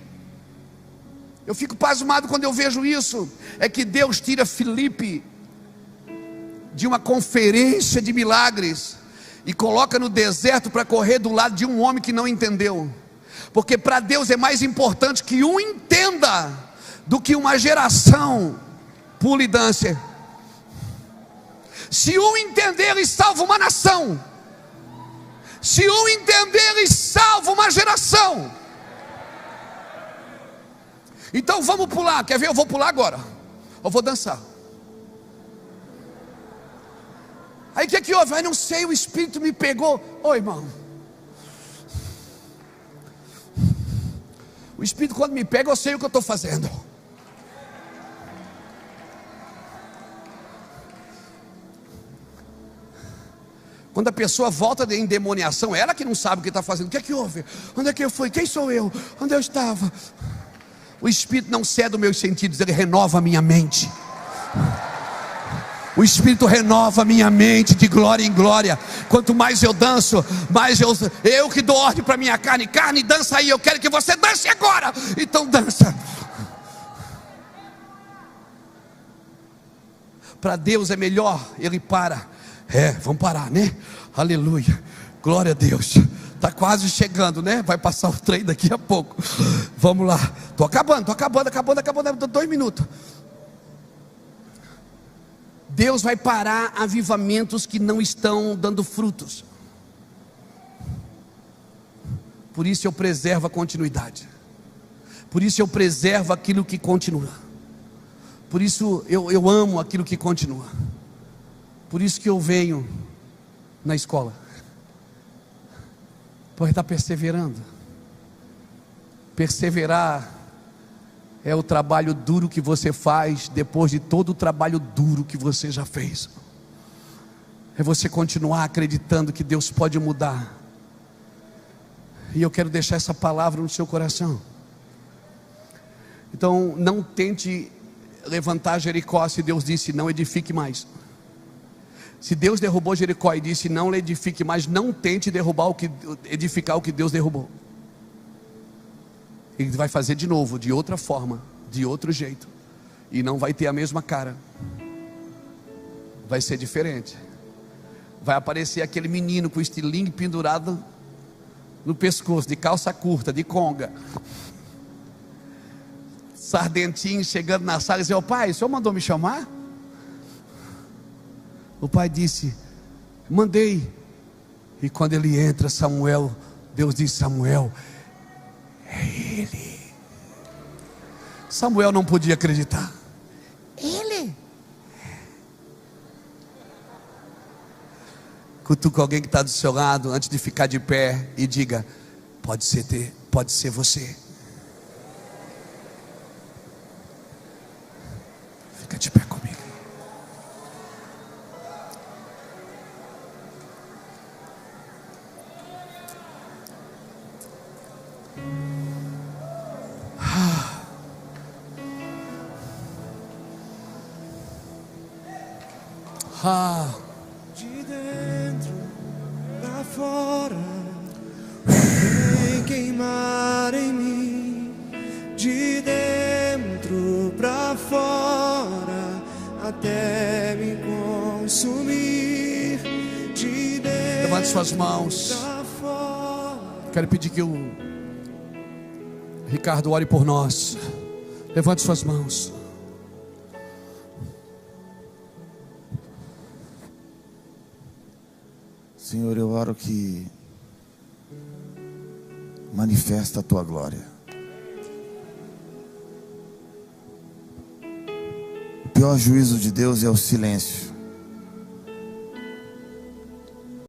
Eu fico pasmado quando eu vejo isso. É que Deus tira Filipe de uma conferência de milagres e coloca no deserto para correr do lado de um homem que não entendeu. Porque para Deus é mais importante que um entenda do que uma geração pule e dance. Se um entender, ele salva uma nação. Se um entender, ele salva uma geração. Então vamos pular. Quer ver? Eu vou pular agora. Eu vou dançar. Aí o que houve? Não sei, o Espírito me pegou. Ô irmão, o Espírito quando me pega, eu sei o que eu estou fazendo. Quando a pessoa volta de endemoniação, ela que não sabe o que está fazendo. O que é que houve? Onde é que eu fui? Quem sou eu? Onde eu estava? O Espírito não cede os meus sentidos, ele renova a minha mente. O Espírito renova a minha mente de glória em glória. Quanto mais eu danço, mais eu que dou ordem para minha carne. Carne, dança aí, eu quero que você dance agora. Então dança. Para Deus é melhor, ele para. Vamos parar, né? Aleluia, glória a Deus. Está quase chegando, né? Vai passar o trem daqui a pouco. Vamos lá, estou acabando, 2 minutos. Deus vai parar avivamentos que não estão dando frutos. Por isso eu preservo a continuidade. Por isso eu preservo aquilo que continua. Por isso eu amo aquilo que continua. Por isso que eu venho na escola, por estar perseverando. Perseverar é o trabalho duro que você faz depois de todo o trabalho duro que você já fez. É você continuar acreditando que Deus pode mudar. E eu quero deixar essa palavra no seu coração. Então não tente levantar Jericó se Deus disse não edifique mais? Se Deus derrubou Jericó e disse não edifique mais, não tente edificar o que Deus derrubou. Ele vai fazer de novo, de outra forma, de outro jeito, e não vai ter a mesma cara. Vai ser diferente. Vai aparecer aquele menino com o estilingue pendurado no pescoço, de calça curta, de conga, sardentinho, chegando na sala e dizendo: pai, o senhor mandou me chamar? O pai disse: mandei. E quando ele entra, Samuel, Deus diz: Samuel, é ele. Samuel não podia acreditar. Ele. Cutuca alguém que está do seu lado antes de ficar de pé e diga: pode ser você. Fica de pé comigo. De dentro pra fora, vem queimar em mim. De dentro pra fora, até me consumir. De dentro. Levante suas mãos. Quero pedir que o Ricardo ore por nós. Levante suas mãos. Senhor, eu oro que manifesta a tua glória. O pior juízo de Deus é o silêncio.